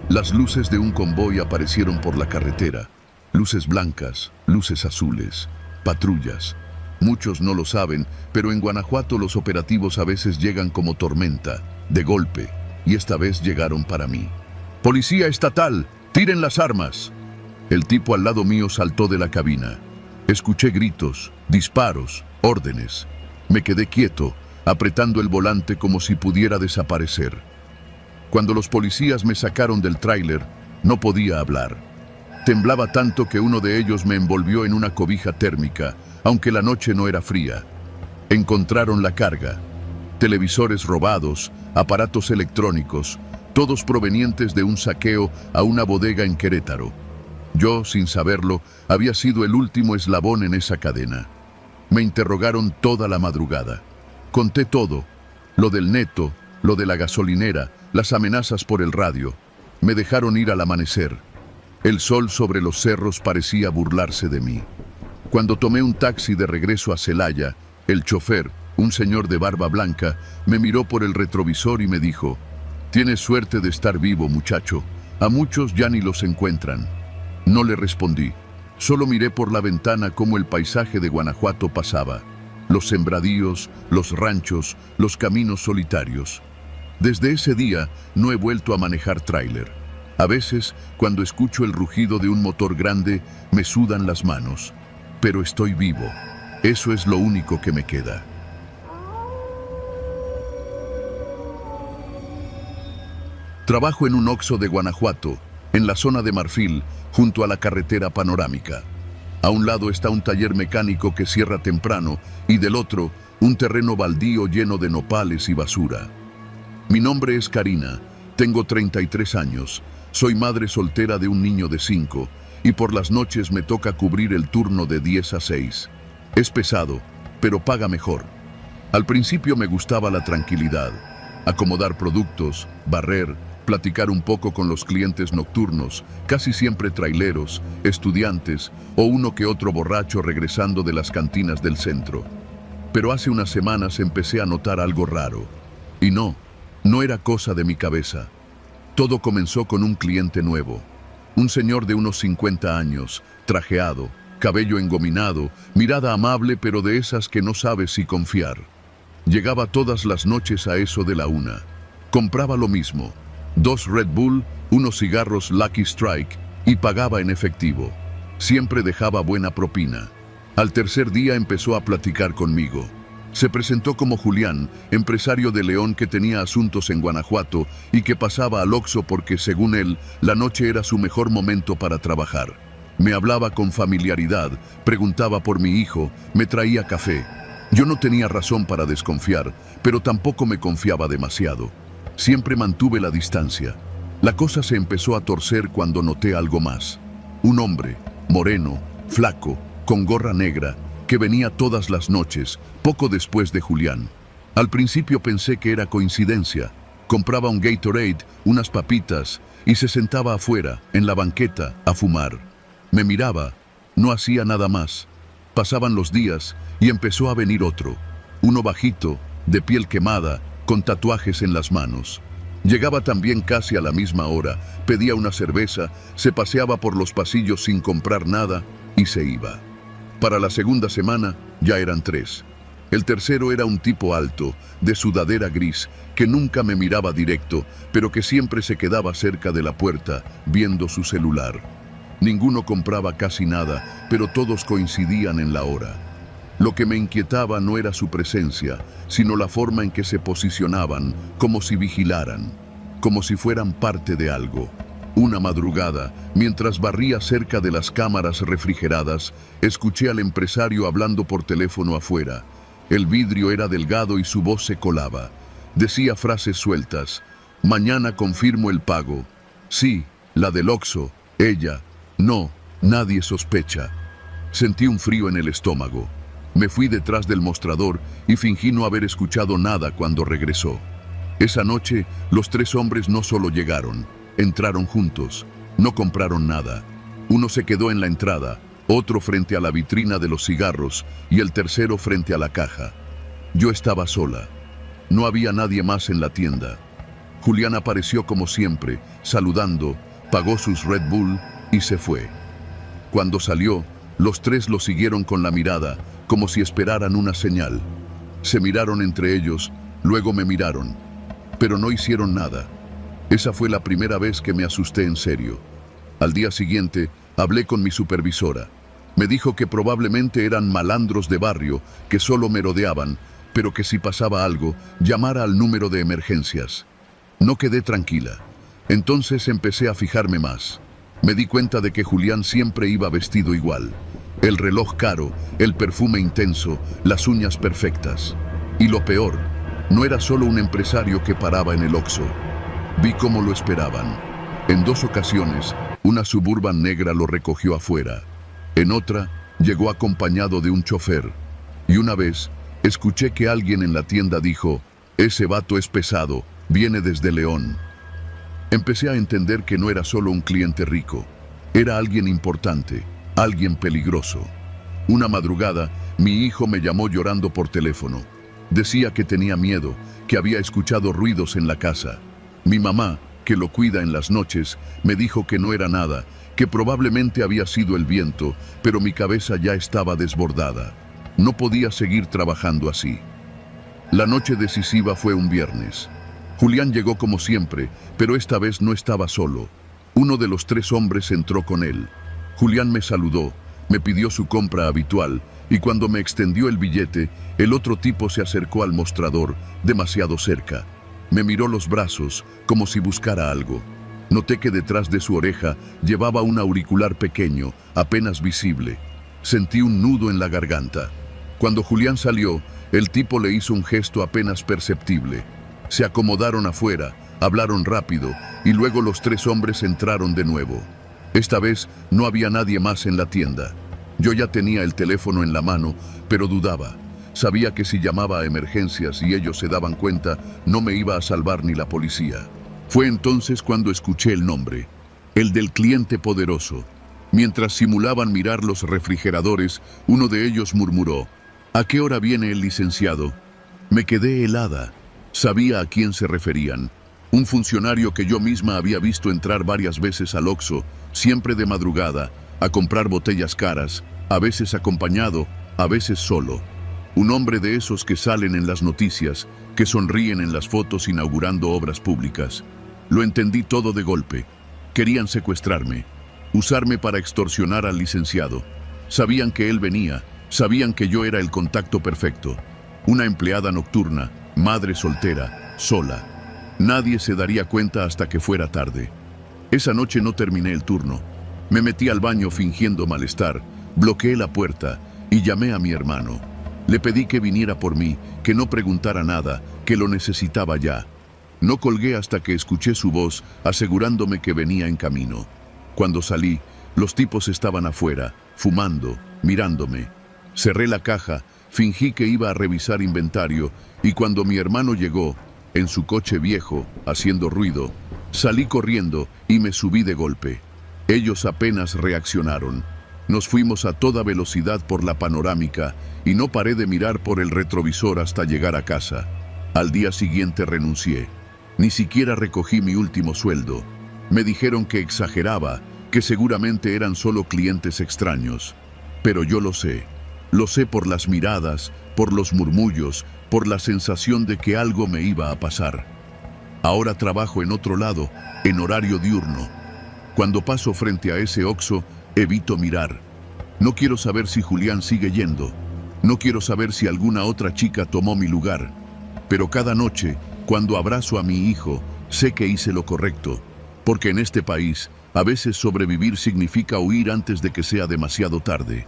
Las luces de un convoy aparecieron por la carretera. Luces blancas, luces azules, patrullas. Muchos no lo saben, pero en Guanajuato los operativos a veces llegan como tormenta, de golpe, y esta vez llegaron para mí. ¡Policía estatal! ¡Tiren las armas! El tipo al lado mío saltó de la cabina. Escuché gritos, disparos, órdenes. Me quedé quieto, apretando el volante como si pudiera desaparecer. Cuando los policías me sacaron del tráiler, no podía hablar. Temblaba tanto que uno de ellos me envolvió en una cobija térmica, aunque la noche no era fría. Encontraron la carga: televisores robados, aparatos electrónicos, todos provenientes de un saqueo a una bodega en Querétaro. Yo, sin saberlo, había sido el último eslabón en esa cadena. Me interrogaron toda la madrugada. Conté todo: lo del neto, lo de la gasolinera, las amenazas por el radio. Me dejaron ir al amanecer. El sol sobre los cerros parecía burlarse de mí. Cuando tomé un taxi de regreso a Celaya, el chofer, un señor de barba blanca, me miró por el retrovisor y me dijo: «Tienes suerte de estar vivo, muchacho. A muchos ya ni los encuentran». No le respondí. Solo miré por la ventana cómo el paisaje de Guanajuato pasaba. Los sembradíos, los ranchos, los caminos solitarios. Desde ese día no he vuelto a manejar tráiler. A veces, cuando escucho el rugido de un motor grande, me sudan las manos. Pero estoy vivo. Eso es lo único que me queda. Trabajo en un Oxxo de Guanajuato, en la zona de Marfil, junto a la carretera panorámica. A un lado está un taller mecánico que cierra temprano y del otro, un terreno baldío lleno de nopales y basura. Mi nombre es Karina, tengo 33 años, soy madre soltera de un niño de 5 y por las noches me toca cubrir el turno de 10 a 6. Es pesado, pero paga mejor. Al principio me gustaba la tranquilidad, acomodar productos, barrer, platicar un poco con los clientes nocturnos, casi siempre traileros, estudiantes o uno que otro borracho regresando de las cantinas del centro. Pero hace unas semanas empecé a notar algo raro. Y no era cosa de mi cabeza. Todo comenzó con un cliente nuevo. Un señor de unos 50 años, trajeado, cabello engominado, mirada amable pero de esas que no sabes si confiar. Llegaba todas las noches a eso de la 1. Compraba lo mismo: 2 Red Bull, unos cigarros Lucky Strike y pagaba en efectivo. Siempre dejaba buena propina. Al tercer día empezó a platicar conmigo. Se presentó como Julián, empresario de León que tenía asuntos en Guanajuato y que pasaba al Oxxo porque, según él, la noche era su mejor momento para trabajar. Me hablaba con familiaridad, preguntaba por mi hijo, me traía café. Yo no tenía razón para desconfiar, pero tampoco me confiaba demasiado. Siempre mantuve la distancia. La cosa se empezó a torcer cuando noté algo más. Un hombre, moreno, flaco, con gorra negra, que venía todas las noches, poco después de Julián. Al principio pensé que era coincidencia. Compraba un Gatorade, unas papitas, y se sentaba afuera, en la banqueta, a fumar. Me miraba, no hacía nada más. Pasaban los días y empezó a venir otro. Uno bajito, de piel quemada, con tatuajes en las manos. Llegaba también casi a la misma hora, pedía una cerveza, se paseaba por los pasillos sin comprar nada y se iba. Para la segunda semana ya eran 3. El tercero era un tipo alto, de sudadera gris, que nunca me miraba directo, pero que siempre se quedaba cerca de la puerta, viendo su celular. Ninguno compraba casi nada, pero todos coincidían en la hora. Lo que me inquietaba no era su presencia, sino la forma en que se posicionaban, como si vigilaran, como si fueran parte de algo. Una madrugada, mientras barría cerca de las cámaras refrigeradas, escuché al empresario hablando por teléfono afuera. El vidrio era delgado y su voz se colaba. Decía frases sueltas. Mañana confirmo el pago. Sí, la del Oxxo. Ella. No, nadie sospecha. Sentí un frío en el estómago. Me fui detrás del mostrador y fingí no haber escuchado nada cuando regresó. Esa noche, los tres hombres no solo llegaron, entraron juntos. No compraron nada. Uno se quedó en la entrada, otro frente a la vitrina de los cigarros y el tercero frente a la caja. Yo estaba sola. No había nadie más en la tienda. Julián apareció como siempre, saludando, pagó sus Red Bull y se fue. Cuando salió, los tres lo siguieron con la mirada, como si esperaran una señal. Se miraron entre ellos, luego me miraron, pero no hicieron nada. Esa fue la primera vez que me asusté en serio. Al día siguiente, hablé con mi supervisora. Me dijo que probablemente eran malandros de barrio que solo merodeaban, pero que si pasaba algo, llamara al número de emergencias. No quedé tranquila. Entonces empecé a fijarme más. Me di cuenta de que Julián siempre iba vestido igual. El reloj caro, el perfume intenso, las uñas perfectas. Y lo peor, no era solo un empresario que paraba en el Oxxo. Vi cómo lo esperaban. En 2 ocasiones, una Suburban negra lo recogió afuera. En otra, llegó acompañado de un chofer. Y una vez, escuché que alguien en la tienda dijo, «Ese vato es pesado, viene desde León». Empecé a entender que no era solo un cliente rico. Era alguien importante, alguien peligroso. Una madrugada, mi hijo me llamó llorando por teléfono. Decía que tenía miedo, que había escuchado ruidos en la casa. Mi mamá, que lo cuida en las noches, me dijo que no era nada, que probablemente había sido el viento, pero mi cabeza ya estaba desbordada. No podía seguir trabajando así. La noche decisiva fue un viernes. Julián llegó como siempre, pero esta vez no estaba solo. Uno de los 3 hombres entró con él. Julián me saludó, me pidió su compra habitual, y cuando me extendió el billete, el otro tipo se acercó al mostrador, demasiado cerca. Me miró los brazos, como si buscara algo. Noté que detrás de su oreja llevaba un auricular pequeño, apenas visible. Sentí un nudo en la garganta. Cuando Julián salió, el tipo le hizo un gesto apenas perceptible. Se acomodaron afuera, hablaron rápido, y luego los 3 hombres entraron de nuevo. Esta vez no había nadie más en la tienda. Yo ya tenía el teléfono en la mano, pero dudaba. Sabía que si llamaba a emergencias y ellos se daban cuenta, no me iba a salvar ni la policía. Fue entonces cuando escuché el nombre, el del cliente poderoso. Mientras simulaban mirar los refrigeradores, uno de ellos murmuró, «¿A qué hora viene el licenciado?». Me quedé helada. Sabía a quién se referían. Un funcionario que yo misma había visto entrar varias veces al Oxxo, siempre de madrugada, a comprar botellas caras, a veces acompañado, a veces solo. Un hombre de esos que salen en las noticias, que sonríen en las fotos inaugurando obras públicas. Lo entendí todo de golpe. Querían secuestrarme, usarme para extorsionar al licenciado. Sabían que él venía, sabían que yo era el contacto perfecto. Una empleada nocturna, madre soltera, sola. Nadie se daría cuenta hasta que fuera tarde. Esa noche no terminé el turno. Me metí al baño fingiendo malestar, bloqueé la puerta y llamé a mi hermano. Le pedí que viniera por mí, que no preguntara nada, que lo necesitaba ya. No colgué hasta que escuché su voz asegurándome que venía en camino. Cuando salí, los tipos estaban afuera, fumando, mirándome. Cerré la caja, fingí que iba a revisar inventario y cuando mi hermano llegó, en su coche viejo, haciendo ruido, salí corriendo y me subí de golpe. Ellos apenas reaccionaron. Nos fuimos a toda velocidad por la panorámica y no paré de mirar por el retrovisor hasta llegar a casa. Al día siguiente renuncié. Ni siquiera recogí mi último sueldo. Me dijeron que exageraba, que seguramente eran solo clientes extraños. Pero yo lo sé. Lo sé por las miradas, por los murmullos, por la sensación de que algo me iba a pasar. Ahora trabajo en otro lado, en horario diurno. Cuando paso frente a ese Oxxo, evito mirar. No quiero saber si Julián sigue yendo. No quiero saber si alguna otra chica tomó mi lugar. Pero cada noche, cuando abrazo a mi hijo, sé que hice lo correcto. Porque en este país, a veces sobrevivir significa huir antes de que sea demasiado tarde.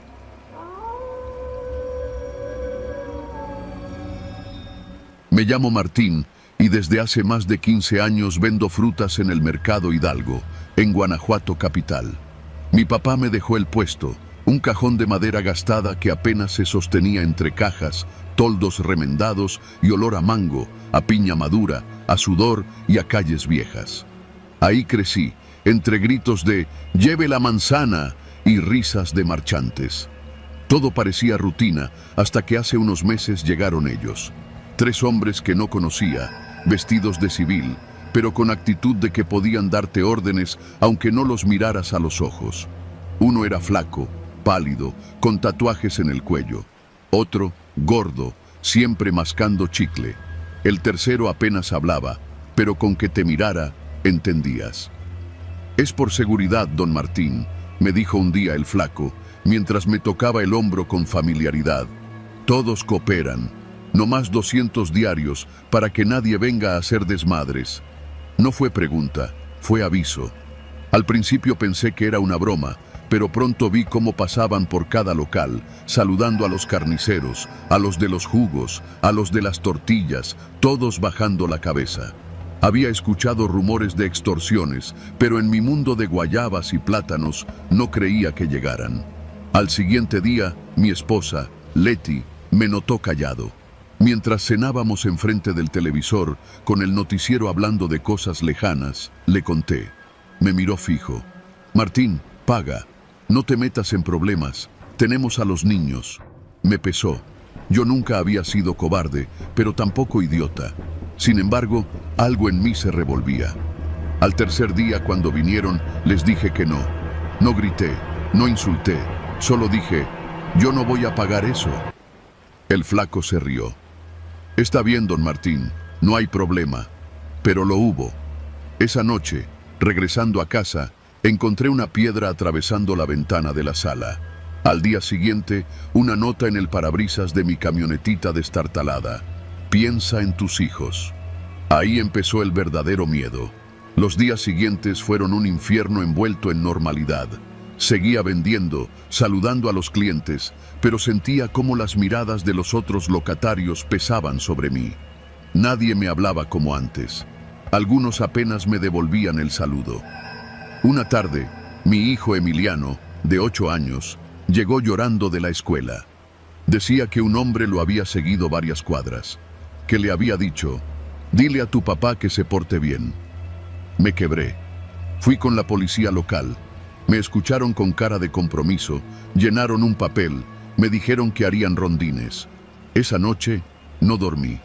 Me llamo Martín y desde hace más de 15 años vendo frutas en el Mercado Hidalgo, en Guanajuato capital. Mi papá me dejó el puesto, un cajón de madera gastada que apenas se sostenía entre cajas, toldos remendados y olor a mango, a piña madura, a sudor y a calles viejas. Ahí crecí, entre gritos de «¡Lleve la manzana!» y risas de marchantes. Todo parecía rutina hasta que hace unos meses llegaron ellos. 3 hombres que no conocía, vestidos de civil, pero con actitud de que podían darte órdenes aunque no los miraras a los ojos. Uno era flaco, pálido, con tatuajes en el cuello. Otro, gordo, siempre mascando chicle. El tercero apenas hablaba, pero con que te mirara, entendías. «Es por seguridad, don Martín», me dijo un día el flaco, mientras me tocaba el hombro con familiaridad. «Todos cooperan, no más 200 diarios para que nadie venga a hacer desmadres». No fue pregunta, fue aviso. Al principio pensé que era una broma, pero pronto vi cómo pasaban por cada local, saludando a los carniceros, a los de los jugos, a los de las tortillas, todos bajando la cabeza. Había escuchado rumores de extorsiones, pero en mi mundo de guayabas y plátanos no creía que llegaran. Al siguiente día, mi esposa, Leti, me notó callado. Mientras cenábamos enfrente del televisor, con el noticiero hablando de cosas lejanas, le conté. Me miró fijo. «Martín, paga. No te metas en problemas. Tenemos a los niños». Me pesó. Yo nunca había sido cobarde, pero tampoco idiota. Sin embargo, algo en mí se revolvía. Al tercer día, cuando vinieron, les dije que no. No grité, no insulté. Solo dije, «Yo no voy a pagar eso». El flaco se rió. «Está bien, don Martín, no hay problema». Pero lo hubo. Esa noche, regresando a casa, encontré una piedra atravesando la ventana de la sala. Al día siguiente, una nota en el parabrisas de mi camionetita destartalada. «Piensa en tus hijos». Ahí empezó el verdadero miedo. Los días siguientes fueron un infierno envuelto en normalidad. Seguía vendiendo, saludando a los clientes, pero sentía cómo las miradas de los otros locatarios pesaban sobre mí. Nadie me hablaba como antes. Algunos apenas me devolvían el saludo. Una tarde, mi hijo Emiliano, de 8 años, llegó llorando de la escuela. Decía que un hombre lo había seguido varias cuadras, que le había dicho, «Dile a tu papá que se porte bien». Me quebré. Fui con la policía local. Me escucharon con cara de compromiso, llenaron un papel, me dijeron que harían rondines. Esa noche no dormí.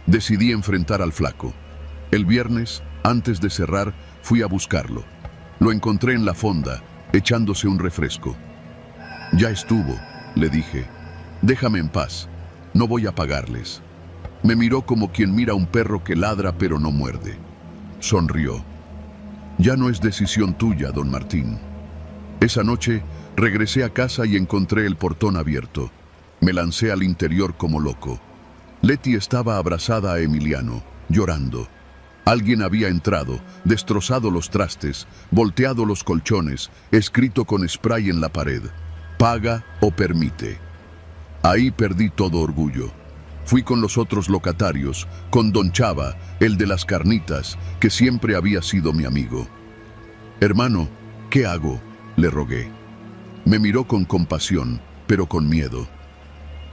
Decidí enfrentar al flaco. El viernes, antes de cerrar, fui a buscarlo. Lo encontré en la fonda, echándose un refresco. «Ya estuvo», le dije. «Déjame en paz. No voy a pagarles». Me miró como quien mira a un perro que ladra pero no muerde. Sonrió. «Ya no es decisión tuya, don Martín». Esa noche, regresé a casa y encontré el portón abierto. Me lancé al interior como loco. Leti estaba abrazada a Emiliano, llorando. Alguien había entrado, destrozado los trastes, volteado los colchones, escrito con spray en la pared: «Paga o permite». Ahí perdí todo orgullo. Fui con los otros locatarios, con don Chava, el de las carnitas, que siempre había sido mi amigo. «Hermano, ¿qué hago?», le rogué. Me miró con compasión, pero con miedo.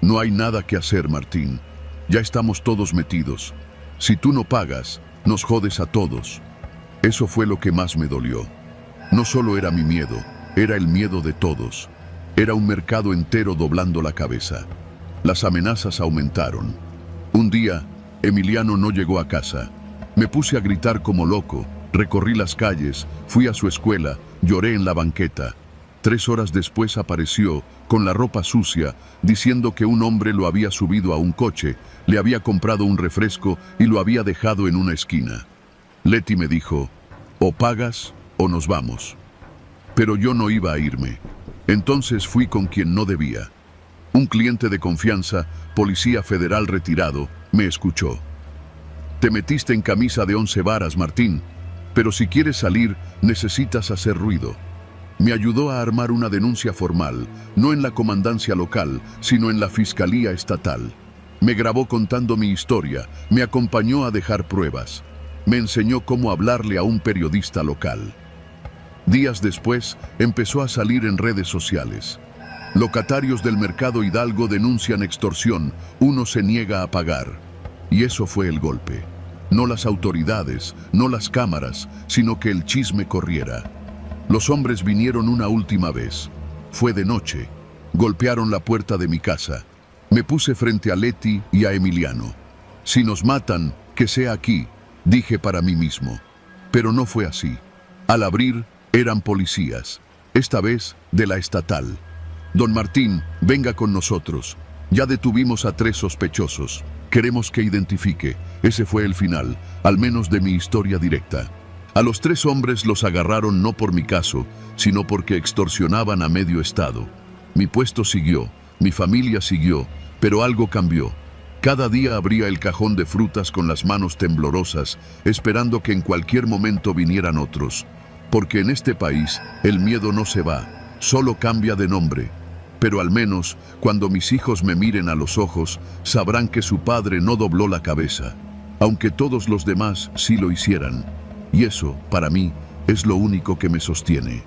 «No hay nada que hacer, Martín. Ya estamos todos metidos. Si tú no pagas, nos jodes a todos». Eso fue lo que más me dolió. No solo era mi miedo, era el miedo de todos. Era un mercado entero doblando la cabeza. Las amenazas aumentaron. Un día, Emiliano no llegó a casa. Me puse a gritar como loco, recorrí las calles, fui a su escuela, lloré en la banqueta. 3 horas después apareció, con la ropa sucia, diciendo que un hombre lo había subido a un coche, le había comprado un refresco y lo había dejado en una esquina. Leti me dijo, «O pagas o nos vamos». Pero yo no iba a irme. Entonces fui con quien no debía. Un cliente de confianza, policía federal retirado, me escuchó. «Te metiste en camisa de 11 varas, Martín. pero si quieres salir, necesitas hacer ruido. Me ayudó a armar una denuncia formal, no en la comandancia local, sino en la Fiscalía Estatal. Me grabó contando mi historia, me acompañó a dejar pruebas. Me enseñó cómo hablarle a un periodista local. Días después, empezó a salir en redes sociales. Locatarios del Mercado Hidalgo denuncian extorsión, uno se niega a pagar. Y eso fue el golpe. No las autoridades, no las cámaras, sino que el chisme corriera. Los hombres vinieron una última vez. Fue de noche. Golpearon la puerta de mi casa. Me puse frente a Leti y a Emiliano. Si nos matan, que sea aquí, dije para mí mismo. Pero no fue así. Al abrir, eran policías. Esta vez, de la estatal. Don Martín, venga con nosotros. Ya detuvimos a 3 sospechosos. Queremos que identifique. Ese fue el final, al menos de mi historia directa. A los 3 hombres los agarraron no por mi caso, sino porque extorsionaban a medio estado. Mi puesto siguió, mi familia siguió, pero algo cambió. Cada día abría el cajón de frutas con las manos temblorosas, esperando que en cualquier momento vinieran otros. Porque en este país, el miedo no se va, solo cambia de nombre. Pero al menos, cuando mis hijos me miren a los ojos, sabrán que su padre no dobló la cabeza, aunque todos los demás sí lo hicieran. Y eso, para mí, es lo único que me sostiene.